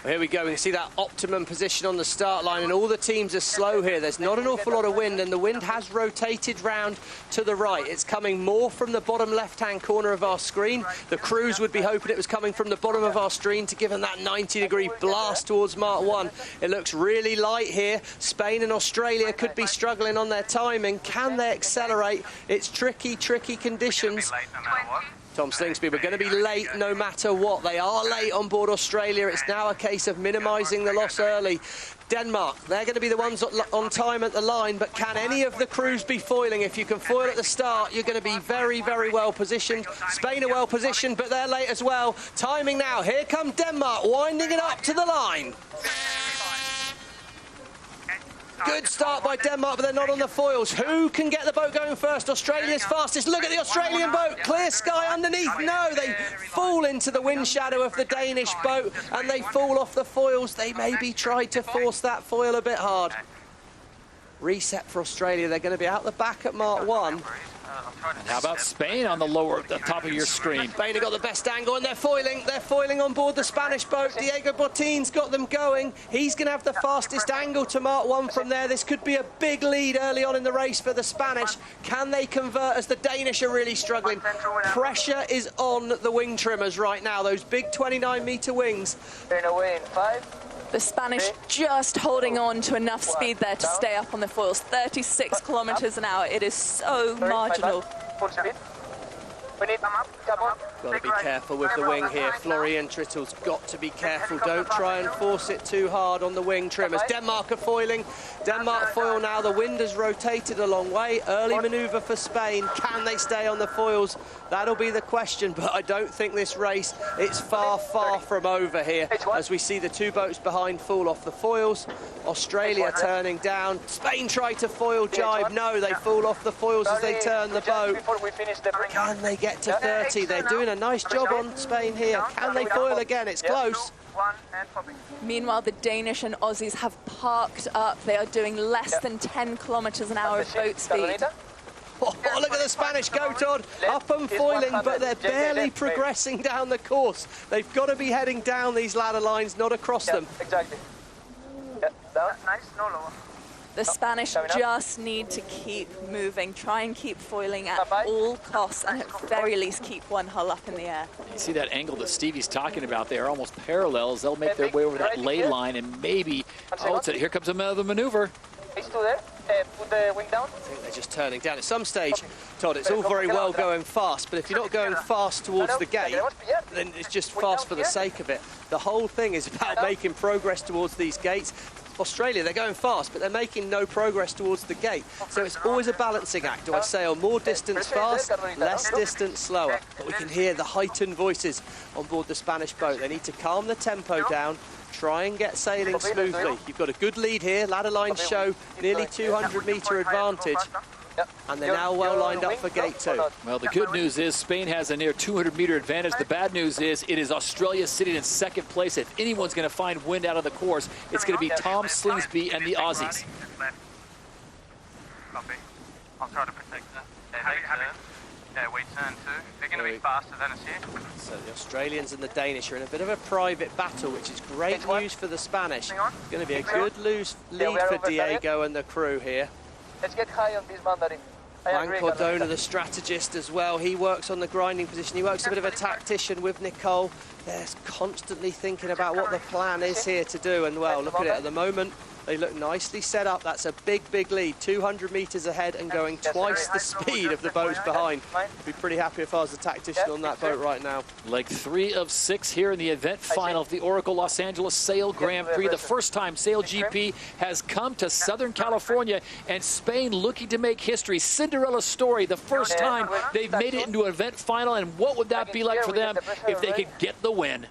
here we go. We can see that optimum position on the start line, and all the teams are slow here. There's not an awful lot of wind, and the wind has rotated round to the right. It's coming more from the bottom left-hand corner of our screen. The crews would be hoping it was coming from the bottom of our screen to give them that 90-degree blast towards Mark 1. It looks really light here. Spain and Australia could be struggling on their timing. Can they accelerate? It's tricky, tricky conditions. Tom Slingsby, we're going to be late no matter what. They are late on board Australia. It's now a case of minimising the loss early. Denmark, they're going to be the ones on time at the line, but can any of the crews be foiling? If you can foil at the start, you're going to be very, very well positioned. Spain are well positioned, but they're late as well. Timing now. Here come Denmark, winding it up to the line. Good start by Denmark, but they're not on the foils. Who can get the boat going first? Australia's fastest. Look at the Australian boat. Clear sky underneath. No, they fall into the wind shadow of the Danish boat, and they fall off the foils. They maybe tried to force that foil a bit hard. Reset for Australia. They're going to be out the back at Mark 1. How about Spain on the top of your screen? Spain have got the best angle, and they're foiling on board the Spanish boat. Diego Botín's got them going. He's going to have the fastest angle to Mark 1 from there. This could be a big lead early on in the race for the Spanish. Can they convert as the Danish are really struggling? Pressure is on the wing trimmers right now, those big 29-metre wings. The Spanish just holding on to enough speed there to stay up on the foils. 36 kilometers an hour. It is so marginal. Got to be careful with the wing here. Florian Trittle's got to be careful. Don't try and force it too hard on the wing trimmers. Denmark are foiling. Denmark foil now. The wind has rotated a long way. Early manoeuvre for Spain. Can they stay on the foils? That'll be the question, but I don't think this race, it's far, far from over here. As we see the 2 boats behind fall off the foils. Australia turning down. Spain try to foil jibe. No, they fall off the foils as they turn the boat. Can they get to 30? They're doing a nice job on Spain here. Can they foil again? It's close. Meanwhile, the Danish and Aussies have parked up. They are doing less than 10 kilometers an hour of boat speed. Oh, look at the Spanish go, Todd. Up and foiling, but they're barely progressing down the course. They've got to be heading down these ladder lines, not across them. Exactly. Nice, no lower. The Spanish just need to keep moving, try and keep foiling at all costs, and at very least keep one hull up in the air. You see that angle that Stevie's talking about there, almost parallels. They'll make their way over that lay line, and maybe, here comes another maneuver. Put the wing down. I think they're just turning down. At some stage, Todd, it's all very well going fast, but if you're not going fast towards the gate, then it's just fast for the sake of it. The whole thing is about making progress towards these gates. Australia, they're going fast, but they're making no progress towards the gate. So it's always a balancing act. Do I sail more distance fast, less distance slower? But we can hear the heightened voices on board the Spanish boat. They need to calm the tempo down, try and get sailing smoothly. You've got a good lead here. Ladder lines show nearly 200-metre advantage. And they're now well lined up for gate 2. Well, the good news is Spain has a near 200-metre advantage. The bad news is it is Australia sitting in second place. If anyone's going to find wind out of the course, it's going to be Tom Slingsby and the Aussies. Copy. I'll try to protect them. Yeah, we turn too. They're going to be faster than us here. So the Australians and the Danish are in a bit of a private battle, which is great news for the Spanish. It's going to be a good lead for Diego and the crew here. Let's get high on this boundary. Juan Cordona, the strategist as well, he works on the grinding position. He works a bit of a tactician with Nicole. They're constantly thinking about what the plan is here to do. And well, look at it at the moment. They look nicely set up. That's a big, big lead. 200 metres ahead and going twice the speed of the boats behind. I'd be pretty happy if I was the tactician on that boat right now. Leg 3 of 6 here in the event final of the Oracle Los Angeles Sail Grand Prix. The first time SailGP has come to Southern California, and Spain looking to make history. Cinderella story, the first time they've made it into an event final, and what would that be like for them if they could get the win?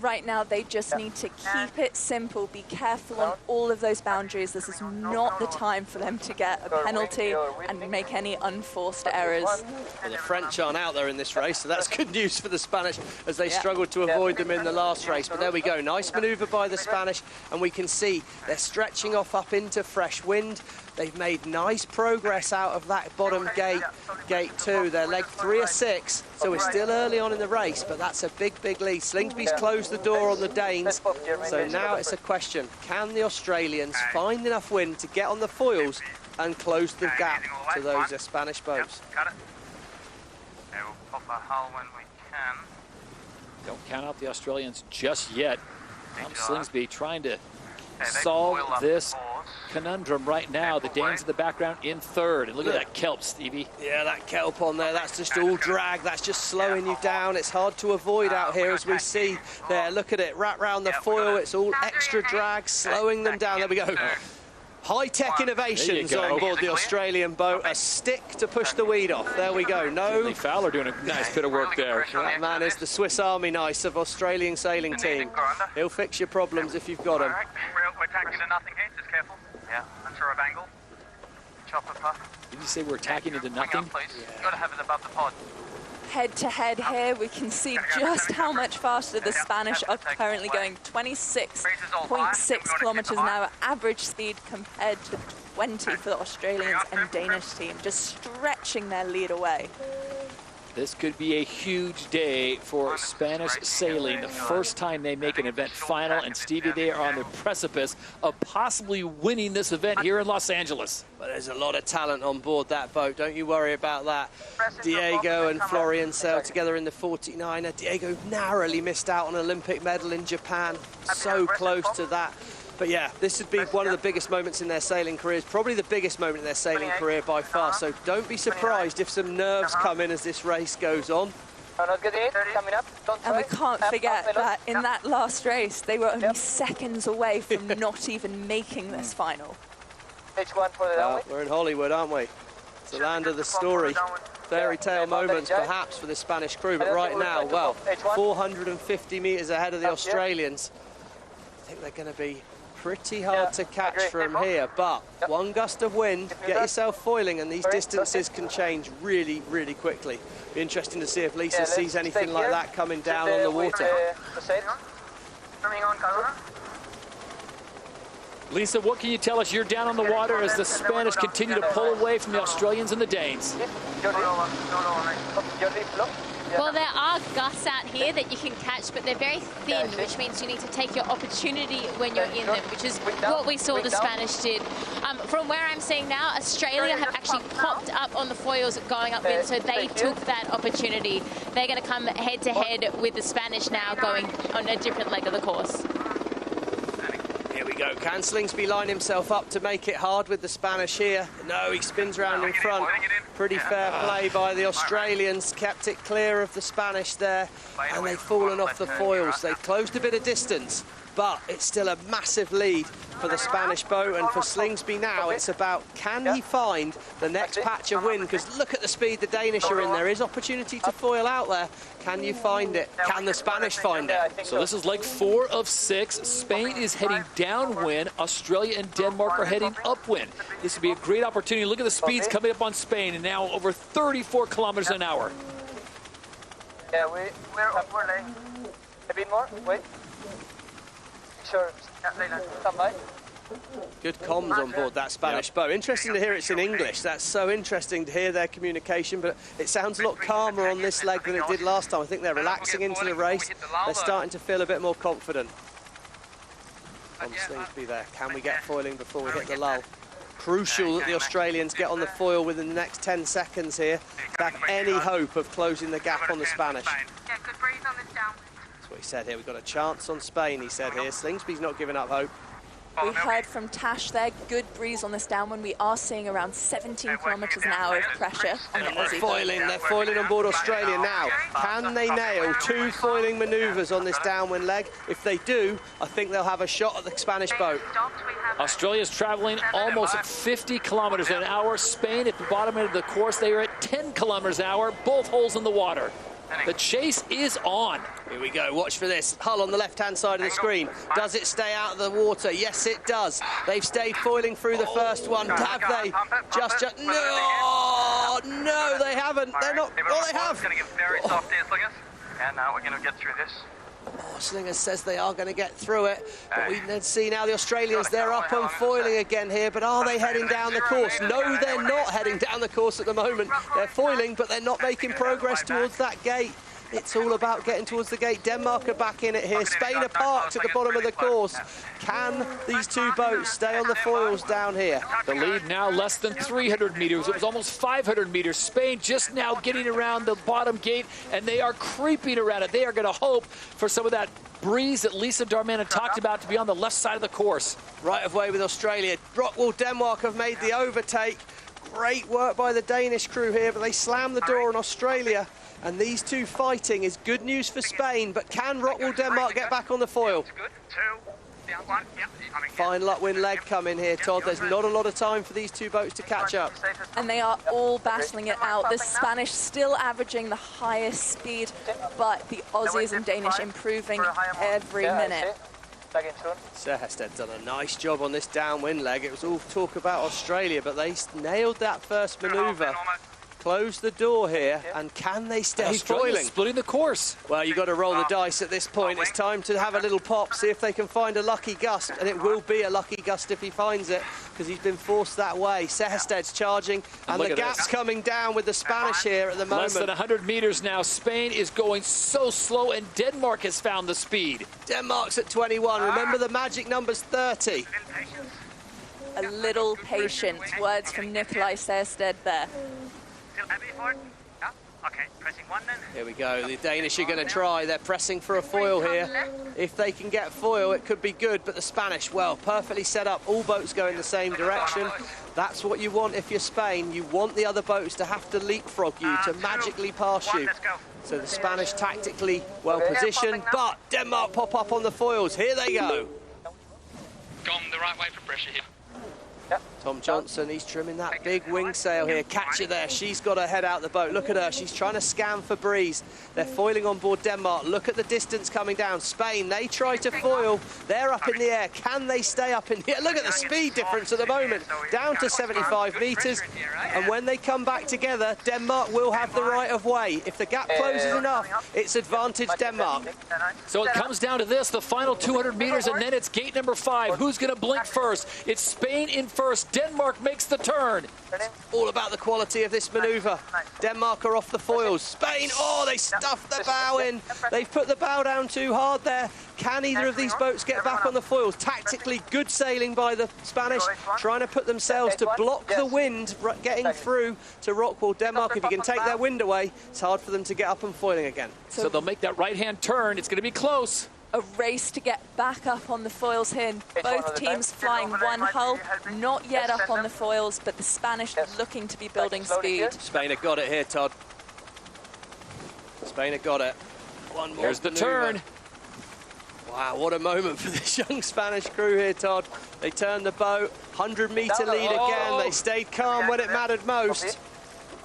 Right now, they just need to keep it simple, be careful on all of those boundaries. This is not the time for them to get a penalty and make any unforced errors. Well, the French aren't out there in this race, so that's good news for the Spanish as they struggled to avoid them in the last race. But there we go, nice manoeuvre by the Spanish, and we can see they're stretching off up into fresh wind. They've made nice progress out of that bottom gate, gate 2. They're leg 3 of 6, so we're still early on in the race, but that's a big, big lead. Slingsby's closed the door on the Danes, so now it's a question. Can the Australians find enough wind to get on the foils and close the gap to those Spanish boats? Cut it. Okay, we'll pop a hull when we can. Don't count out the Australians just yet. Tom Slingsby trying to solve this conundrum right now. The Danes in the background in third. And look at that kelp, Stevie. Yeah, that kelp on there, that's just all drag. That's just slowing you down. It's hard to avoid out here, as we see there. Look at it, wrap round the foil. It's all extra drag, slowing them down. There we go. High-tech innovations on board the Australian boat. A stick to push the weed off. There we go. No. Fowler doing a nice bit of work there. That man is the Swiss Army knife of Australian sailing team. He'll fix your problems if you've got them. We're tacking to nothing here, just careful. Yeah, unsure of angle. Chopper puff. Did you say we're tacking into nothing? You've got to have it above the pod. Head-to-head here, we can see just how much faster the Spanish are currently going. 26.6 kilometers an hour average speed compared to 20 for the Australians and Danish team, just stretching their lead away. This could be a huge day for Spanish sailing. The first time they make an event final, and Stevie, they are on the precipice of possibly winning this event here in Los Angeles. But there's a lot of talent on board that boat, don't you worry about that. Diego and Florian sailed together in the 49er. Diego narrowly missed out on an Olympic medal in Japan, so close to that. But yeah, this would be one of the biggest moments in their sailing careers, probably the biggest moment in their sailing career by far. So don't be surprised if some nerves come in as this race goes on. And we can't forget that in that last race, they were only seconds away from not even making this final. Well, we're in Hollywood, aren't we? It's the land of the story. Fairy tale moments, perhaps, for the Spanish crew. But right now, well, 450 metres ahead of the Australians. I think they're going to be pretty hard to catch from here, but one gust of wind, get yourself foiling, and these distances can change really, really quickly. Be interesting to see if Lisa sees anything like that coming down on the water. Lisa, what can you tell us? You're down on the water as the Spanish continue to pull away from the Australians and the Danes. Well, there are gusts out here that you can catch, but they're very thin, which means you need to take your opportunity when you're in them, which is what we saw the Spanish did. From where I'm seeing now, Australia have actually popped up on the foils going upwind, so they took that opportunity. They're going to come head-to-head with the Spanish now going on a different leg of the course. Here we go. Can Slingsby line himself up to make it hard with the Spanish here? No, he spins round in front. Pretty fair play by the Australians. Kept it clear of the Spanish there, and they've fallen off the foils. They've closed a bit of distance, but it's still a massive lead for the Spanish boat, and for Slingsby now it's about, can he find the next patch of wind? Because look at the speed the Danish are in. There is opportunity to foil out there. Can you find it? Can the Spanish find it? So this is leg 4 of 6. Spain is heading downwind. Australia and Denmark are heading upwind. This would be a great opportunity. Look at the speeds coming up on Spain, and now over 34 kilometers an hour. Yeah, we're late. A bit more, wait. Sure, stand by. Good comms on board that Spanish boat. Interesting to hear it's in English. That's so interesting to hear their communication, but it sounds a lot calmer on this leg than it did last time. I think they're relaxing into the race. They're starting to feel a bit more confident. Tom Slingsby there. Can we get foiling before we hit the lull? Crucial that the Australians get on the foil within the next 10 seconds here to have any hope of closing the gap on the Spanish. Yeah, good breeze on this downwind. That's what he said here. We've got a chance on Spain, he said here. Slingsby's not giving up hope. We heard from Tash there, good breeze on this downwind. We are seeing around 17 kilometres an hour of pressure on the Aussie. They're foiling on board Australia now. Can they nail 2 foiling manoeuvres on this downwind leg? If they do, I think they'll have a shot at the Spanish boat. Australia's traveling almost 50 kilometers an hour. Spain at the bottom end of the course, they are at 10 kilometers an hour, both holes in the water. The chase is on. Here we go, watch for this. Hull on the left-hand side of the screen. Does it stay out of the water? Yes, it does. They've stayed foiling through the first one. Have they? Just, no, they haven't. They're not, oh, they have. Going to give very soft air slingers, and now we're going to get through this. Oh, Slingers says they are going to get through it, but we can see now the Australians, they're up and foiling again here, but are they heading down the course? No, they're not heading down the course at the moment. They're foiling, but they're not making progress towards that gate. It's all about getting towards the gate. Denmark are back in it here. Spain are parked at the bottom of the course. Can these 2 boats stay on the foils down here? The lead now less than 300 meters. It was almost 500 meters. Spain just now getting around the bottom gate, and they are creeping around it. They are going to hope for some of that breeze that Lisa Darmanin talked about to be on the left side of the course. Right of way with Australia. Rockwell Denmark have made the overtake. Great work by the Danish crew here, but they slam the door on Australia. And these 2 fighting is good news for Spain, but can Rockwell Denmark get back on the foil? Fine upwind leg coming here, Todd. There's not a lot of time for these 2 boats to catch up. And they are all battling it out. The Spanish still averaging the highest speed, but the Aussies and Danish improving every minute. Sehersted's done a nice job on this downwind leg. It was all talk about Australia, but they nailed that first manoeuvre. Close the door here, and can they stay foiling? Splitting the course. Well, you've got to roll the dice at this point. It's time to have a little pop, see if they can find a lucky gust, and it will be a lucky gust if he finds it, because he's been forced that way. Sehersted's charging, and the gap's coming down with the Spanish here at the moment. Less than 100 meters now. Spain is going so slow, and Denmark has found the speed. Denmark's at 21. Remember, the magic number's 30. A little patience. Words from Nikolai Sehersted there. Okay, pressing 1 then. Here we go, the Danish are going to try. They're pressing for a foil here. If they can get foil, it could be good, but the Spanish, well, perfectly set up. All boats go in the same direction. That's what you want if you're Spain. You want the other boats to have to leapfrog you, to magically pass you. So the Spanish tactically well positioned, but Denmark pop up on the foils. Here they go. Gone the right way for pressure here. Tom Johnson, he's trimming that big wing sail here. Catch her there. She's got her head out the boat. Look at her. She's trying to scan for breeze. They're foiling on board Denmark. Look at the distance coming down. Spain, they try to foil. They're up in the air. Can they stay up in the air? Look at the speed difference at the moment. Down to 75 metres. And when they come back together, Denmark will have the right of way. If the gap closes enough, it's advantage Denmark. So it comes down to this, the final 200 meters, and then it's gate number 5. Who's going to blink first? It's Spain in first. Denmark makes the turn. It's all about the quality of this manoeuvre. Denmark are off the foils. Spain, oh, they stuffed the bow in. They've put the bow down too hard there. Can either of these boats get back on the foils? Tactically good sailing by the Spanish, trying to put themselves to block the wind getting through to Rockwell Denmark. If you can take their wind away, it's hard for them to get up and foiling again. So they'll make that right-hand turn. It's going to be close. A race to get back up on the foils here. Both teams flying one hull, not yet up on the foils, but the Spanish looking to be building speed. Spain have got it here, Todd. Spain have got it. One more. Here's the turn. Wow, what a moment for this young Spanish crew here, Todd. They turned the boat, 100-metre lead again. They stayed calm when it mattered most.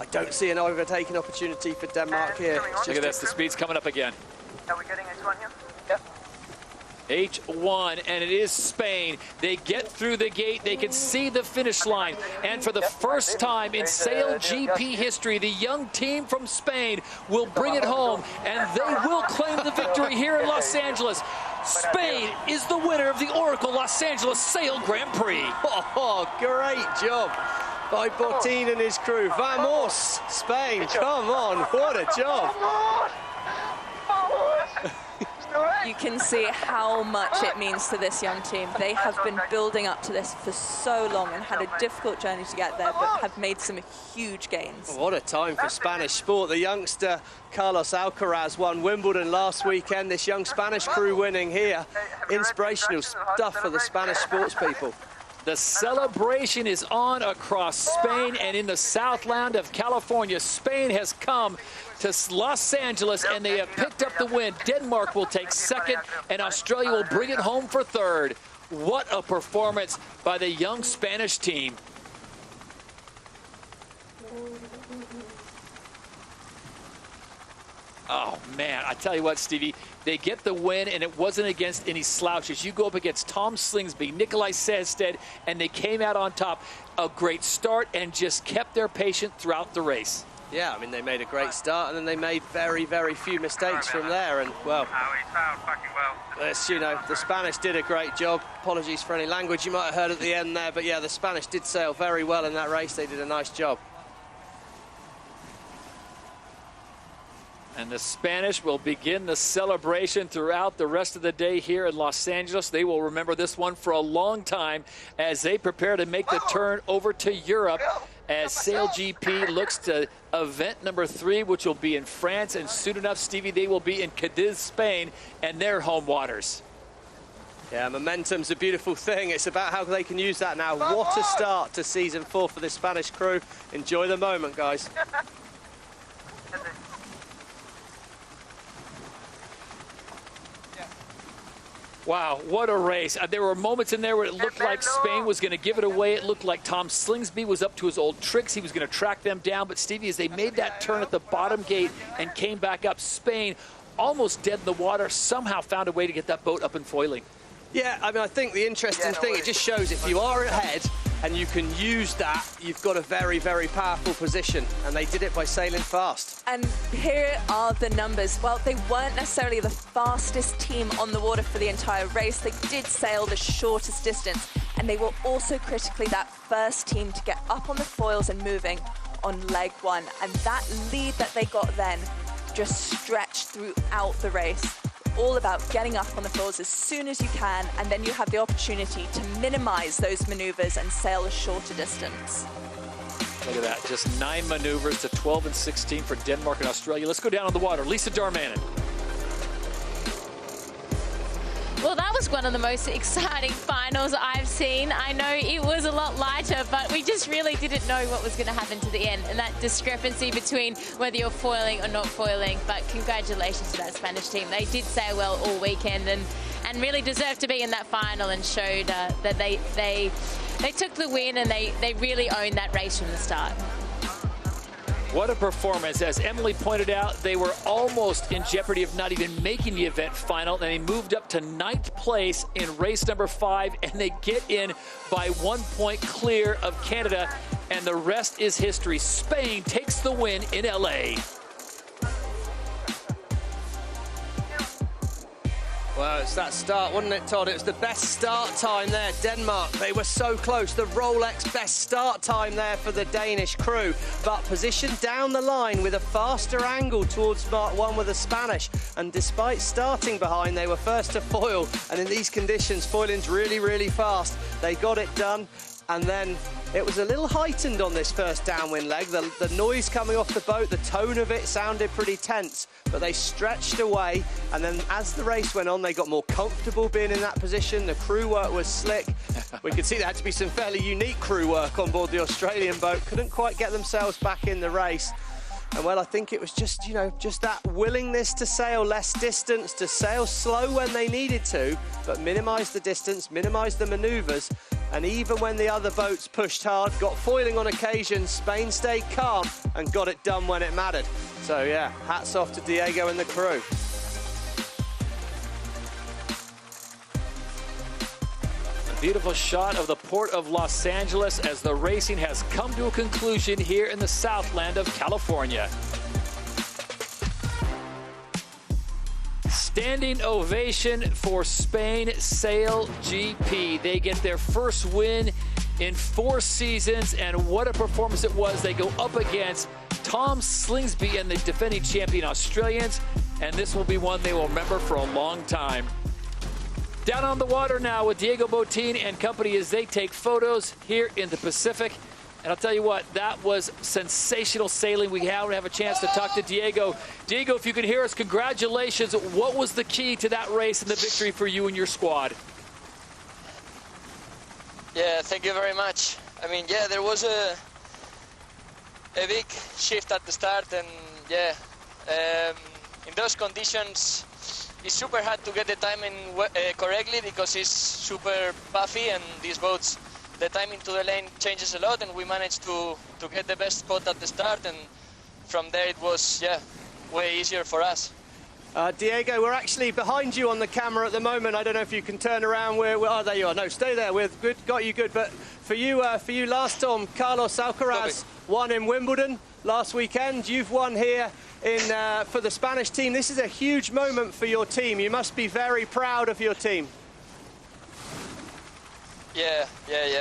I don't see an overtaking opportunity for Denmark here. Look at this, the speed's coming up again. Are we getting H1 here? Yep. H1, and it is Spain. They get through the gate, they can see the finish line, and for the first time in SailGP history, the young team from Spain will bring it home, and they will claim the victory here in Los Angeles. Spain is the winner of the Oracle Los Angeles Sail Grand Prix. Oh, great job by Botín and his crew. Vamos, Spain, come on, what a job. You can see how much it means to this young team. They have been building up to this for so long and had a difficult journey to get there, but have made some huge gains. What a time for Spanish sport. The youngster Carlos Alcaraz won Wimbledon last weekend. This young Spanish crew winning here. Inspirational stuff for the Spanish sports people. The celebration is on across Spain and in the Southland of California. Spain has come to Los Angeles and they have picked up the win. Denmark will take second and Australia will bring it home for third. What a performance by the young Spanish team. Oh, man, I tell you what, Stevie, they get the win, and it wasn't against any slouches. You go up against Tom Slingsby, Nikolai Sested, and they came out on top. A great start and just kept their patience throughout the race. Yeah, I mean, they made a great start, and then they made very, very few mistakes from there. And, well, you know, the Spanish did a great job. Apologies for any language you might have heard at the end there, but, yeah, the Spanish did sail very well in that race. They did a nice job. And the Spanish will begin the celebration throughout the rest of the day here in Los Angeles. They will remember this one for a long time as they prepare to make the turn over to Europe as SailGP looks to event number 3, which will be in France. And soon enough, Stevie, they will be in Cadiz, Spain, and their home waters. Yeah, momentum's a beautiful thing. It's about how they can use that now. What a start to season 4 for this Spanish crew. Enjoy the moment, guys. Wow, what a race. There were moments in there where it looked like Spain was going to give it away. It looked like Tom Slingsby was up to his old tricks. He was going to track them down. But, Stevie, as they made that turn at the bottom gate and came back up, Spain, almost dead in the water, somehow found a way to get that boat up and foiling. Yeah, I mean, I think the interesting thing, it just shows if you are ahead and you can use that, you've got a very, very powerful position. And they did it by sailing fast. And here are the numbers. Well, they weren't necessarily the fastest team on the water for the entire race. They did sail the shortest distance. And they were also critically that first team to get up on the foils and moving on leg 1. And that lead that they got then just stretched throughout the race. All about getting up on the foils as soon as you can, and then you have the opportunity to minimize those maneuvers and sail a shorter distance. Look at that, just 9 maneuvers to 12 and 16 for Denmark and Australia. Let's go down on the water. Lisa Darmanin. Well, that was one of the most exciting finals I've seen. I know it was a lot lighter, but we just really didn't know what was going to happen to the end, and that discrepancy between whether you're foiling or not foiling. But congratulations to that Spanish team. They did sail well all weekend and really deserved to be in that final, and showed that they took the win, and they really owned that race from the start. What a performance. As Emily pointed out, they were almost in jeopardy of not even making the event final, and they moved up to 9th place in race number 5, and they get in by 1 point clear of Canada, and the rest is history. Spain takes the win in LA. Well, it's that start, wasn't it, Todd? It was the best start time there. Denmark, they were so close. The Rolex best start time there for the Danish crew. But positioned down the line with a faster angle towards Mark 1 with the Spanish. And despite starting behind, they were first to foil. And in these conditions, foiling's really, really fast. They got it done. And then it was a little heightened on this first downwind leg. The noise coming off the boat, the tone of it sounded pretty tense, but they stretched away. And then as the race went on, they got more comfortable being in that position. The crew work was slick. We could see there had to be some fairly unique crew work on board the Australian boat. Couldn't quite get themselves back in the race. And well, I think it was just, you know, just that willingness to sail less distance, to sail slow when they needed to, but minimise the distance, minimise the manoeuvres. And even when the other boats pushed hard, got foiling on occasion, Spain stayed calm and got it done when it mattered. So yeah, hats off to Diego and the crew. Beautiful shot of the port of Los Angeles as the racing has come to a conclusion here in the Southland of California. Standing ovation for Spain SailGP. They get their first win in 4 seasons, and what a performance it was. They go up against Tom Slingsby and the defending champion Australians, and this will be one they will remember for a long time. Down on the water now with Diego Botín and company as they take photos here in the Pacific. And I'll tell you what, that was sensational sailing. We now have a chance to talk to Diego. Diego, if you can hear us, congratulations. What was the key to that race and the victory for you and your squad? Yeah, thank you very much. I mean, yeah, there was a big shift at the start, and yeah, in those conditions, it's super hard to get the timing correctly because it's super puffy, and these boats, the timing to the lane changes a lot, and we managed to get the best spot at the start, and from there it was, yeah, way easier for us. Diego, we're actually behind you on the camera at the moment. I don't know if you can turn around. Oh, there you are. No, stay there. We're good. Got you good. But for you last time, Carlos Alcaraz won in Wimbledon last weekend. You've won here for the Spanish team. This is a huge moment for your team. You must be very proud of your team. Yeah,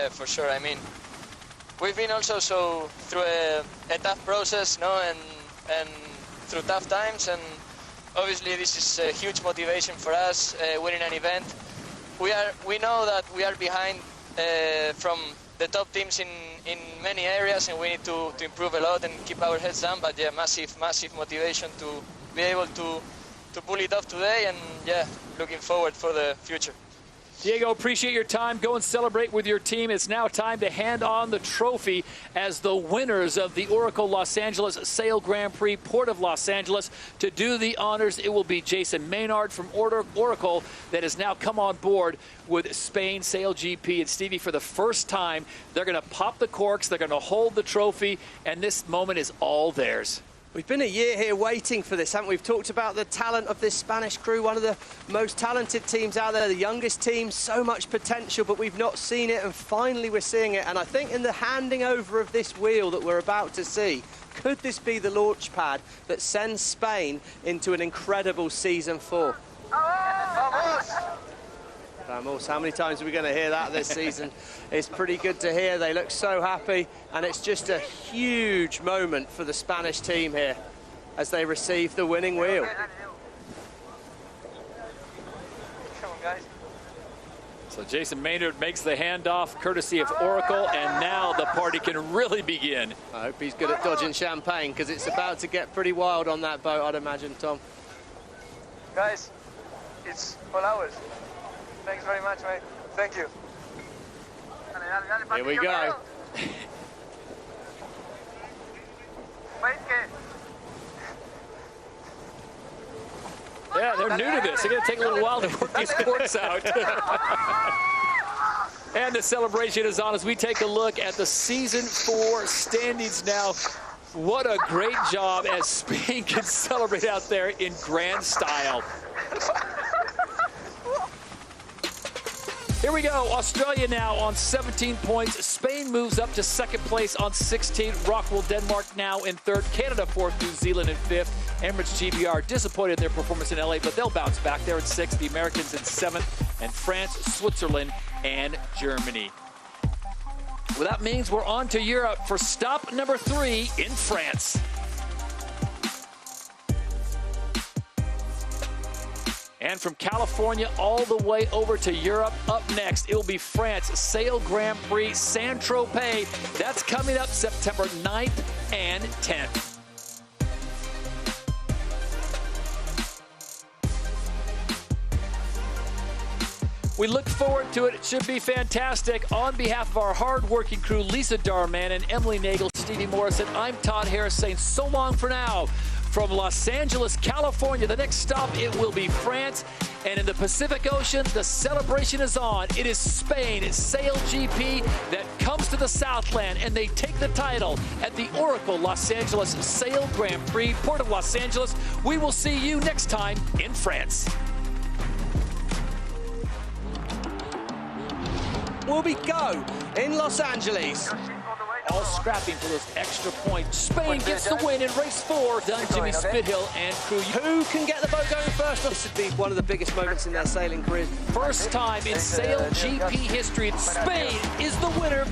for sure. I mean, we've been also through a tough process, no, and through tough times, and obviously this is a huge motivation for us, winning an event. We know that we are behind from the top teams in many areas, and we need to improve a lot and keep our heads down. But yeah, massive motivation to be able to pull it off today, and yeah, looking forward for the future. Diego, appreciate your time. Go and celebrate with your team. It's now time to hand on the trophy as the winners of the Oracle Los Angeles Sail Grand Prix, Port of Los Angeles. To do the honors, it will be Jason Maynard from Oracle that has now come on board with Spain SailGP. And Stevie, for the first time, they're going to pop the corks, they're going to hold the trophy, and this moment is all theirs. We've been a year here waiting for this, haven't we? We've talked about the talent of this Spanish crew, one of the most talented teams out there, the youngest team, so much potential, but we've not seen it, and finally we're seeing it. And I think in the handing over of this wheel that we're about to see, could this be the launch pad that sends Spain into an incredible season 4? Vamos. How many times are we going to hear that this season? It's pretty good to hear. They look so happy, and it's just a huge moment for the Spanish team here as they receive the winning wheel. Come on, guys. So Jason Maynard makes the handoff courtesy of Oracle, and now the party can really begin. I hope he's good at dodging champagne, because it's about to get pretty wild on that boat, I'd imagine, Tom. Guys, it's all ours. Thanks very much, mate. Thank you. Here we go. Yeah, they're new to this. They're going to take a little while to work these corks out. And the celebration is on as we take a look at the Season 4 standings now. What a great job as Spain can celebrate out there in grand style. Here we go. Australia now on 17 points. Spain moves up to second place on 16. Rockwell, Denmark now in third. Canada fourth. New Zealand in fifth. Emirates GBR disappointed in their performance in LA, but they'll bounce back. They're in sixth. The Americans in seventh. And France, Switzerland, and Germany. Well, that means we're on to Europe for stop number 3 in France. And from California all the way over to Europe, up next, it will be France Sail Grand Prix Saint-Tropez. That's coming up September 9th and 10th. We look forward to it. It should be fantastic. On behalf of our hard-working crew, Lisa Darman and Emily Nagel, Stevie Morrison, I'm Todd Harris saying so long for now. From Los Angeles, California, the next stop, it will be France. And in the Pacific Ocean, the celebration is on. It is Spain, it's SailGP that comes to the Southland, and they take the title at the Oracle Los Angeles Sail Grand Prix, Port of Los Angeles. We will see you next time in France. Will we go in Los Angeles? All scrapping for those extra points. Spain gets the win in race 4. Done Jimmy Spithill and crew. Who can get the boat going first? This would be one of the biggest moments in their sailing careers. First time in SailGP history, Spain is the winner.